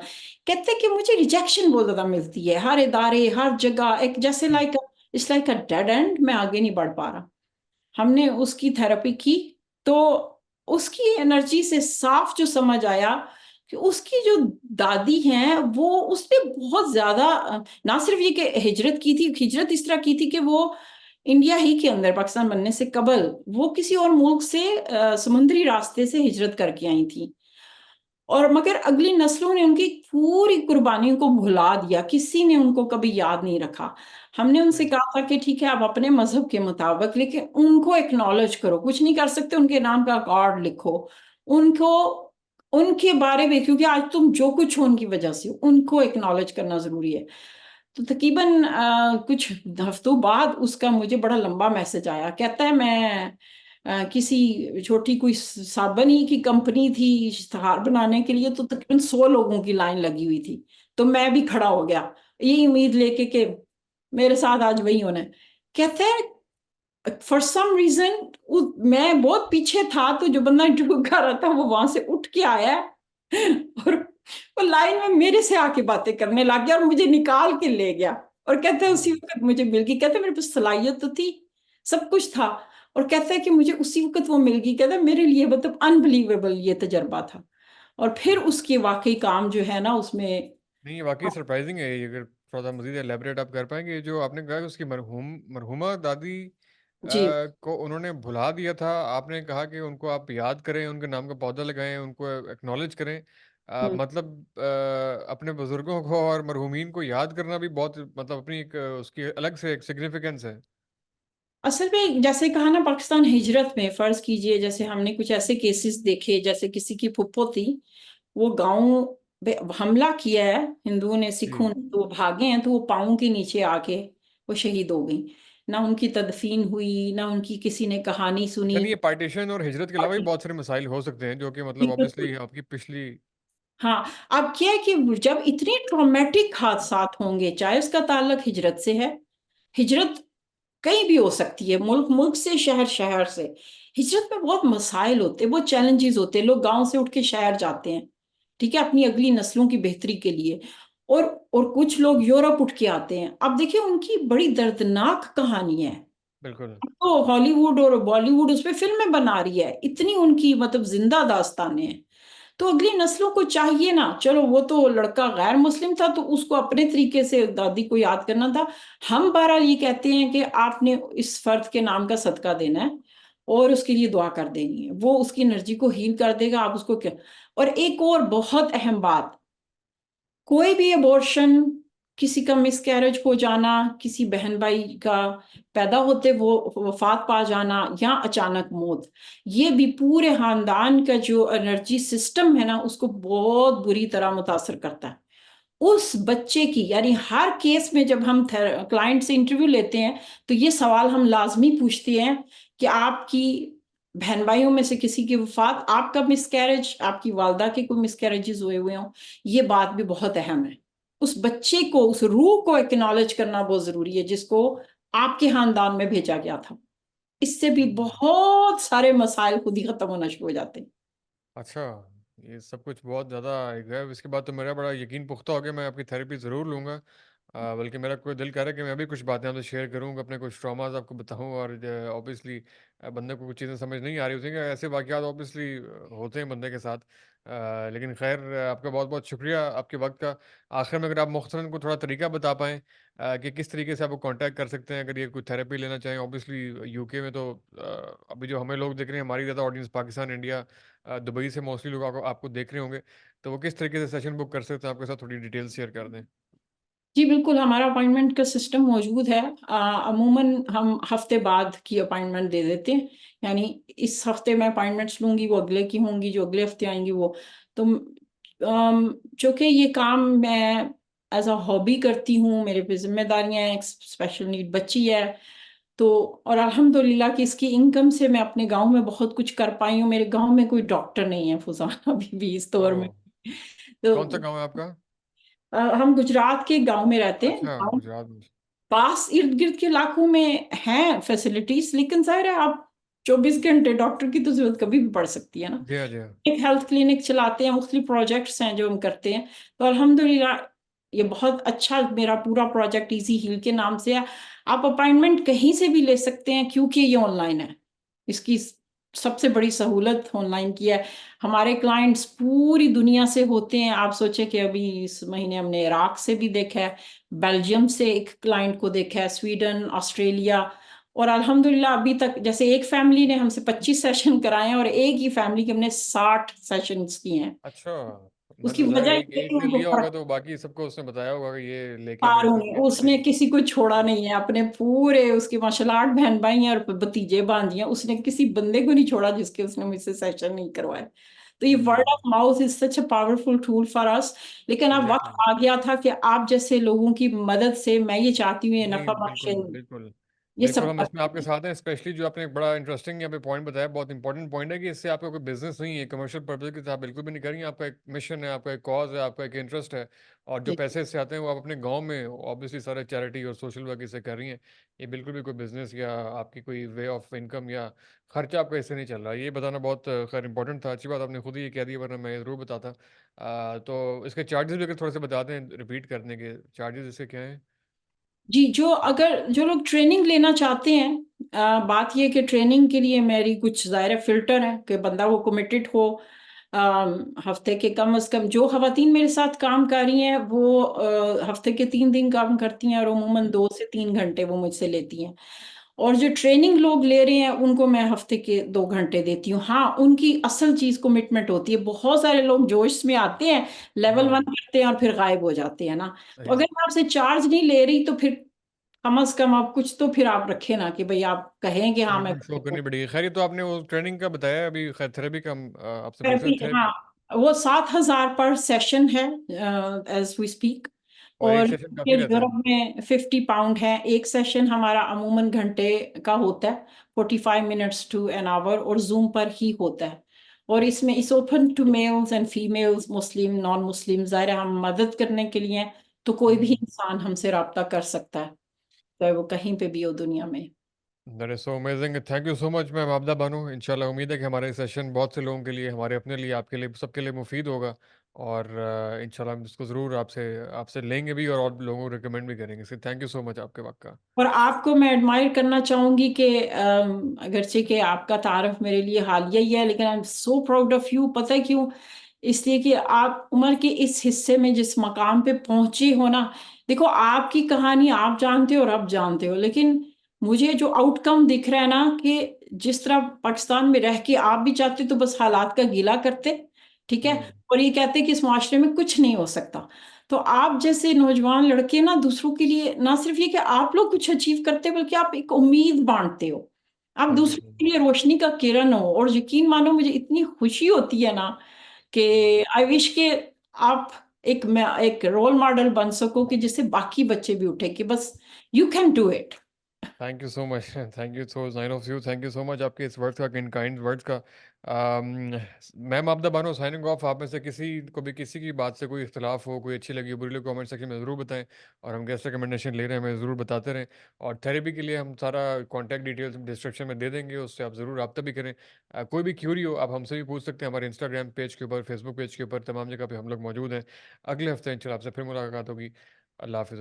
कहते हैं कि मुझे रिजेक्शन बहुत ज्यादा मिलती है, हर इदारे हर जगह, एक जैसे like it's like a dead and, मैं आगे नहीं बढ़ पा रहा। हमने उसकी थेरेपी की, तो उसकी एनर्जी से साफ जो समझ आया कि उसकी जो दादी हैं वो, उसने बहुत ज्यादा ना सिर्फ ये कि हिजरत की थी, हिजरत इस तरह की थी कि वो इंडिया ही के अंदर, पाकिस्तान बनने से कबल वो किसी और मुल्क से समुद्री रास्ते से हिजरत करके आई थी। और मगर अगली नस्लों ने उनकी पूरी कुर्बानियों को भुला दिया, किसी ने उनको कभी याद नहीं रखा। हमने उनसे हम्म। कहा था कि ठीक है आप अपने मजहब के मुताबिक, लेकिन उनको एक्नॉलेज करो, कुछ नहीं कर सकते उनके नाम का कार्ड लिखो, उनको उनके बारे में, क्योंकि आज तुम जो कुछ हो उनकी वजह से, उनको एक्नॉलेज करना जरूरी है। तो तकरीबन कुछ हफ्तों बाद उसका मुझे बड़ा लंबा मैसेज आया। कहता है मैं किसी छोटी कोई साबन ही की कंपनी थी इश्तहार बनाने के लिए, तो तकरीबन 100 लोगों की लाइन लगी हुई थी। तो मैं भी खड़ा हो गया ये उम्मीद लेके कि मेरे साथ आज वही होना है। कहते हैं फॉर सम रीजन मैं बहुत पीछे था, तो जो बंदा इंटरव्यू कर रहा था वो वहां से उठ के आया और वो लाइन में मेरे से आके बातें करने लग गया और मुझे निकाल के ले गया। और कहते हैं उसी वक्त मुझे मिल गई। कहते हैं मेरे पास सलाहियत तो थी, सब कुछ था, और कहते हैं कि मुझे उसी वक्त वो मिल गई। कहते हैं मेरे लिए मतलब अनबिलीवेबल ये तजर्बा था। और फिर उसके वाकई काम जो है ना उसमें। नहीं, वाकई सरप्राइजिंग है ये। अगर थोड़ा सा मजीद एलेबरेट आप कर पाएंगे, ये जो आपने कहा कि उसकी मरहुमा दादी जी। को उन्होंने भुला दिया था, आपने कहा कि उनको आप याद करें, उनके नाम का पौधा लगाएं, उनको एक्नॉलेज करें। हम्म। मतलब अपने बुजुर्गों को और मरहुमीन को याद करना भी बहुत, मतलब अपनी एक उसकी अलग से एक सिग्निफिकेंस है। असल में जैसे कहा ना, पाकिस्तान हिजरत में फर्ज कीजिए, जैसे हमने कुछ ऐसे केसेस देखे, जैसे किसी की फुप्पो थी, वो गांव में हमला किया है हिंदुओं ने, सिखों जी। ने, तो वो भागे हैं, तो वो पाँव के नीचे आके वो शहीद हो गई। ना उनकी तदफीन हुई, ना उनकी किसी ने कहानी सुनी। यानी ये पार्टीशन और हिजरत के अलावा भी बहुत सारे मसाइल हो सकते हैं, जो कि मतलब बिल्कुल। ऑब्वियसली आपकी पिछली। हाँ। अब क्या है कि जब इतने ट्रॉमेटिक हादसात होंगे, चाहे उसका ताल्लुक हिजरत से है, हिजरत कहीं भी हो सकती है, मुल्क मुल्क से, शहर शहर से, हिजरत में बहुत मसाइल होते हैं, बहुत चैलेंजेस होते हैं। लोग गांव से उठ के शहर जाते हैं, ठीक है, अपनी अगली नस्लों की बेहतरी के लिए। और और कुछ लोग यूरोप उठ के आते हैं। अब देखिए उनकी बड़ी दर्दनाक कहानी है। बिल्कुल। तो हॉलीवुड और बॉलीवुड उस पे फिल्में बना रही है, इतनी उनकी मतलब जिंदा दास्तानें हैं। तो अगली नस्लों को चाहिए ना, चलो वो तो लड़का गैर मुस्लिम था तो उसको अपने तरीके से दादी को याद करना था। हम बहरहाल ये कहते हैं कि आपने इस फर्द के नाम का सदका देना है और उसके लिए दुआ कर देनी है, वो उसकी एनर्जी को हील कर देगा। आप उसको क्या। और एक और बहुत अहम बात, कोई भी अबॉर्शन, किसी का मिसकैरेज हो जाना, किसी बहन भाई का पैदा होते वो वफात पा जाना, या अचानक मौत, ये भी पूरे खानदान का जो एनर्जी सिस्टम है ना उसको बहुत बुरी तरह मुतासर करता है। उस बच्चे की, यानी हर केस में जब हम क्लाइंट से इंटरव्यू लेते हैं, तो ये सवाल हम लाजमी पूछते हैं कि आपकी बहन भाइयों में से किसी की वफात, आपका मिसकैरेज, आपकी वालदा के कोई मिसकैरेजेस हुए हुए हों, ये बात भी बहुत अहम है। उस बच्चे को, उस रूह को एक्नॉलेज करना बहुत जरूरी है, जिसको आपके खानदान में भेजा गया था। इससे भी हम्म। बहुत सारे मसाइल खुद ही खत्म होना शुरू हो जाते हैं। अच्छा, ये सब कुछ बहुत ज़्यादा है। इसके बाद तो मेरा बड़ा यकीन पुख्ता हो गया, मैं आपकी थेरेपी ज़रूर लूँगा। बल्कि मेरा कोई दिल कर रहा है कि मैं भी कुछ बातें आपसे शेयर करूँ, अपने कुछ ट्रॉमास आपको बताऊँ। और ऑब्वियसली बंदे को कुछ चीज़ें समझ नहीं आ रही होती हैं, ऐसे वाक़यात ऑब्वियसली होते हैं बंदे के साथ। लेकिन खैर, आपका बहुत बहुत शुक्रिया आपके वक्त का। आखिर में अगर आप मुख्तरन को थोड़ा तरीका बता पाएँ कि किस तरीके से आपको कांटेक्ट कर सकते हैं अगर ये कोई थेरेपी लेना चाहें। ऑब्वियसली यूके में तो अभी जो हमें लोग देख रहे हैं, हमारी ज़्यादा ऑडियंस पाकिस्तान, इंडिया, दुबई से मोस्टली लोग आपको आपको देख रहे होंगे। तो वो किस तरीके से सेशन बुक कर सकते हैं, आपके साथ थोड़ी डिटेल्स शेयर कर दें। जी बिल्कुल, हमारा अपॉइंटमेंट का सिस्टम मौजूद है। अमूमन हम हफ्ते बाद की अपॉइंटमेंट दे देते हैं। यानी इस हफ्ते मैं अपॉइंटमेंट्स लूंगी, वो अगले की होंगी, जो अगले हफ्ते आएंगी वो। तो चूंकि ये काम मैं एज अ हॉबी करती हूँ, मेरे पे जिम्मेदारियां हैं, एक स्पेशल नीड बच्ची है, तो और अल्हम्दुलिल्लाह कि इसकी इनकम से मैं अपने गांव में बहुत कुछ कर पाई हूँ। मेरे गांव में कोई डॉक्टर नहीं है फुजाना अभी भी इस दौर में। ओह! कौन सा तो गाँव है आपका? हम गुजरात के गांव में रहते हैं। अच्छा, गांव गुजरात में। पास इर्द गिर्द के इलाकों में हैं फैसिलिटीज, लेकिन जाहिर है आप 24 घंटे डॉक्टर की तो जरूरत कभी भी पड़ सकती है ना। जी हाँ, जी हाँ। एक हेल्थ क्लिनिक चलाते हैं, मुख्तलिफ प्रोजेक्ट्स हैं जो हम करते हैं। तो अल्हम्दुलिल्लाह ये बहुत अच्छा मेरा पूरा प्रोजेक्ट इजी हील के नाम से है। आप अपॉइंटमेंट कहीं से भी ले सकते हैं क्योंकि ये ऑनलाइन है। इसकी सबसे बड़ी सहूलत ऑनलाइन की है। हमारे क्लाइंट्स पूरी दुनिया से होते हैं। आप सोचे कि अभी इस महीने हमने इराक से भी देखा है, बेल्जियम से एक क्लाइंट को देखा है, स्वीडन, ऑस्ट्रेलिया। और अल्हम्दुलिल्लाह अभी तक जैसे एक फैमिली ने हमसे 25 सेशन कराए हैं और एक ही फैमिली के हमने 60 सेशंस किए हैं। अच्छा, उसकी मतलब ज़ाहिर वजह है ये एक है एक कि ने उनको लिया होगा फर्क तो बाकी सबको उसने बताया होगा कि ये लेके मेरे पारों साथ ने ये उसने करेंगे। किसी को छोड़ा जी, नहीं है, अपने पूरे उसके माशाल्लाह 8 बहन भाई हैं और भतीजे भांजी हैं, उसने किसी बंदे को नहीं छोड़ा जिसके उसने मुझसे सेशन नहीं करवाए। तो ये word hmm, of mouth is such a powerful tool for us. लेकिन अब वक्त एग्ज़ैक्टली। आ गया था कि आप जैसे लोगों की मदद से मैं ये चाहती हूँ ये नहीं, नफा बिल्कुल, बख्शे बिल्कुल। ये बिल्कुल, सब हम इसमें आपके करते हैं। साथ हैं, स्पेशली जो आपने एक बड़ा इंटरेस्टिंग यहाँ पे पॉइंट बताया, बहुत इंपॉर्टेंट पॉइंट है कि इससे आपका कोई बिज़नेस नहीं है, कमर्शियल पर्पज़ के साथ बिल्कुल भी नहीं कर रही हैं। आपका एक मिशन है, आपका एक कॉज़ है, आपका एक इंटरेस्ट है और जो जी पैसे इससे आते हैं, वो आप अपने गाँव में ऑब्वियसली सारे चैरिटी और सोशल वर्क इससे कर रही हैं। ये बिल्कुल भी कोई बिज़नेस या आपकी कोई वे ऑफ इनकम या खर्चा आपका इससे नहीं चल रहा है। ये बताना बहुत खैर इंपॉर्टेंट था। अच्छी बात आपने खुद ही ये कह दी, वरना मैं ज़रूर बताता। तो इसके चार्जेज़ भी अगर थोड़े से बता दें रिपीट करने के, चार्जेज़ इसके क्या हैं? जी, जो लोग ट्रेनिंग लेना चाहते हैं, बात ये है कि ट्रेनिंग के लिए मेरी कुछ ज़ाहिर है फ़िल्टर है कि बंदा वो कमिटेड हो। हफ्ते के कम से कम जो ख़वातीन मेरे साथ काम कर रही हैं वो हफ्ते के 3 दिन काम करती हैं और अमूमन 2 से 3 घंटे वो मुझसे लेती हैं। और जो ट्रेनिंग लोग ले रहे हैं उनको मैं हफ्ते के 2 घंटे देती हूँ। हाँ, उनकी असल चीज़ कमिटमेंट होती है। बहुत सारे लोग जोश में आते हैं, लेवल वन हाँ, करते हैं और फिर गायब हो जाते हैं ना। तो सही। अगर मैं आपसे चार्ज नहीं ले रही तो फिर कम से कम आप कुछ तो फिर आप रखें ना कि भाई आप कहें कि हाँ मैं कमिटमेंट शो करनी पड़ेगी। ख़ैर ये तो आपने वो ट्रेनिंग का बताया अभी, ख़ैर थेरेपी का हम आपसे पूछ रहे थेरेपी, थे थेरेपी हाँ, वो 7,000 पर सेशन है एज वी स्पीक। और एक और सेशन काफ़ी रहता है। यूरोप में 50 पाउंड है एक सेशन। हमारा अमूमन घंटे का होता है, 45 मिनट्स टू एन आवर, और जूम पर ही होता है। और इसमें इस open to males and females, Muslim non Muslim, ज़ाहिर है हम मदद करने के लिए हैं, तो कोई भी हुँ, इंसान हमसे रब्ता कर सकता है, चाहे वो कहीं पे भी हो दुनिया में। That is so amazing. Thank you so much ma'am आपदा बानो। इंशाल्लाह उम्मीद है कि हमारा ये सेशन बहुत से लोगों के लिए, हमारे अपने लिए, आपके लिए, सबके लिए मुफ़ीद होगा और इंशाल्लाह हम इसको ज़रूर आपसे आपसे लेंगे भी और लोगों को रिकमेंड भी करेंगे। So thank you so much आपके वक़्त का। और आपको मैं एडमायर करना चाहूंगी कि अगरचे कि आपका तारफ मेरे लिए हालिया ही है, लेकिन I am so proud of you. पता है क्यों? इसलिए कि आप उम्र के इस हिस्से में जिस मकाम पे पहुंचे हो ना, देखो आपकी कहानी आप जानते हो और अब जानते हो, लेकिन मुझे जो आउटकम दिख रहा है ना कि जिस तरह पाकिस्तान में रह के आप भी चाहते तो बस हालात का गिला करते, ठीक है, हुँ, और ये कहते कि इस माशरे में कुछ नहीं हो सकता। तो आप जैसे नौजवान लड़के ना दूसरों के लिए ना सिर्फ ये कि आप लोग कुछ अचीव करते हो, बल्कि आप एक उम्मीद बांटते हो। आप हाँ जी, दूसरों हाँ के जी। लिए रोशनी का किरण हो, और यकीन मानो मुझे इतनी खुशी होती है ना कि हुँ। आई विश के आप एक रोल मॉडल बन सको कि जिससे बाकी बच्चे भी उठे कि बस you can do it. Thank you so much. Thank you so nine of you. Thank you so much आपके इस वर्ड्स का, इन काइंड वर्ड्स का। मैम आपदा बानो साइनिंग ऑफ। आप में से किसी को भी किसी की बात से कोई इख्तिलाफ हो, कोई अच्छी लगी हो, बुरी लगी, कमेंट सेक्शन में ज़रूर बताएं और हम गेस्ट रिकमेंडेशन ले रहे हैं, हमें ज़रूर बताते रहें। और थेरेपी के लिए हम सारा कॉन्टैक्ट डिटेल्स डिस्क्रिप्शन में दे देंगे, उससे आप ज़रूर रब्ता भी करें। कोई भी क्यूरी हो आप हमसे भी पूछ सकते हैं, हमारे इंस्टाग्राम पेज के ऊपर, फेसबुक पेज के ऊपर, तमाम जगह पे हम लोग मौजूद हैं। अगले हफ्ते इंशाल्लाह आपसे फिर मुलाकात होगी। अल्लाह हाफ़िज़।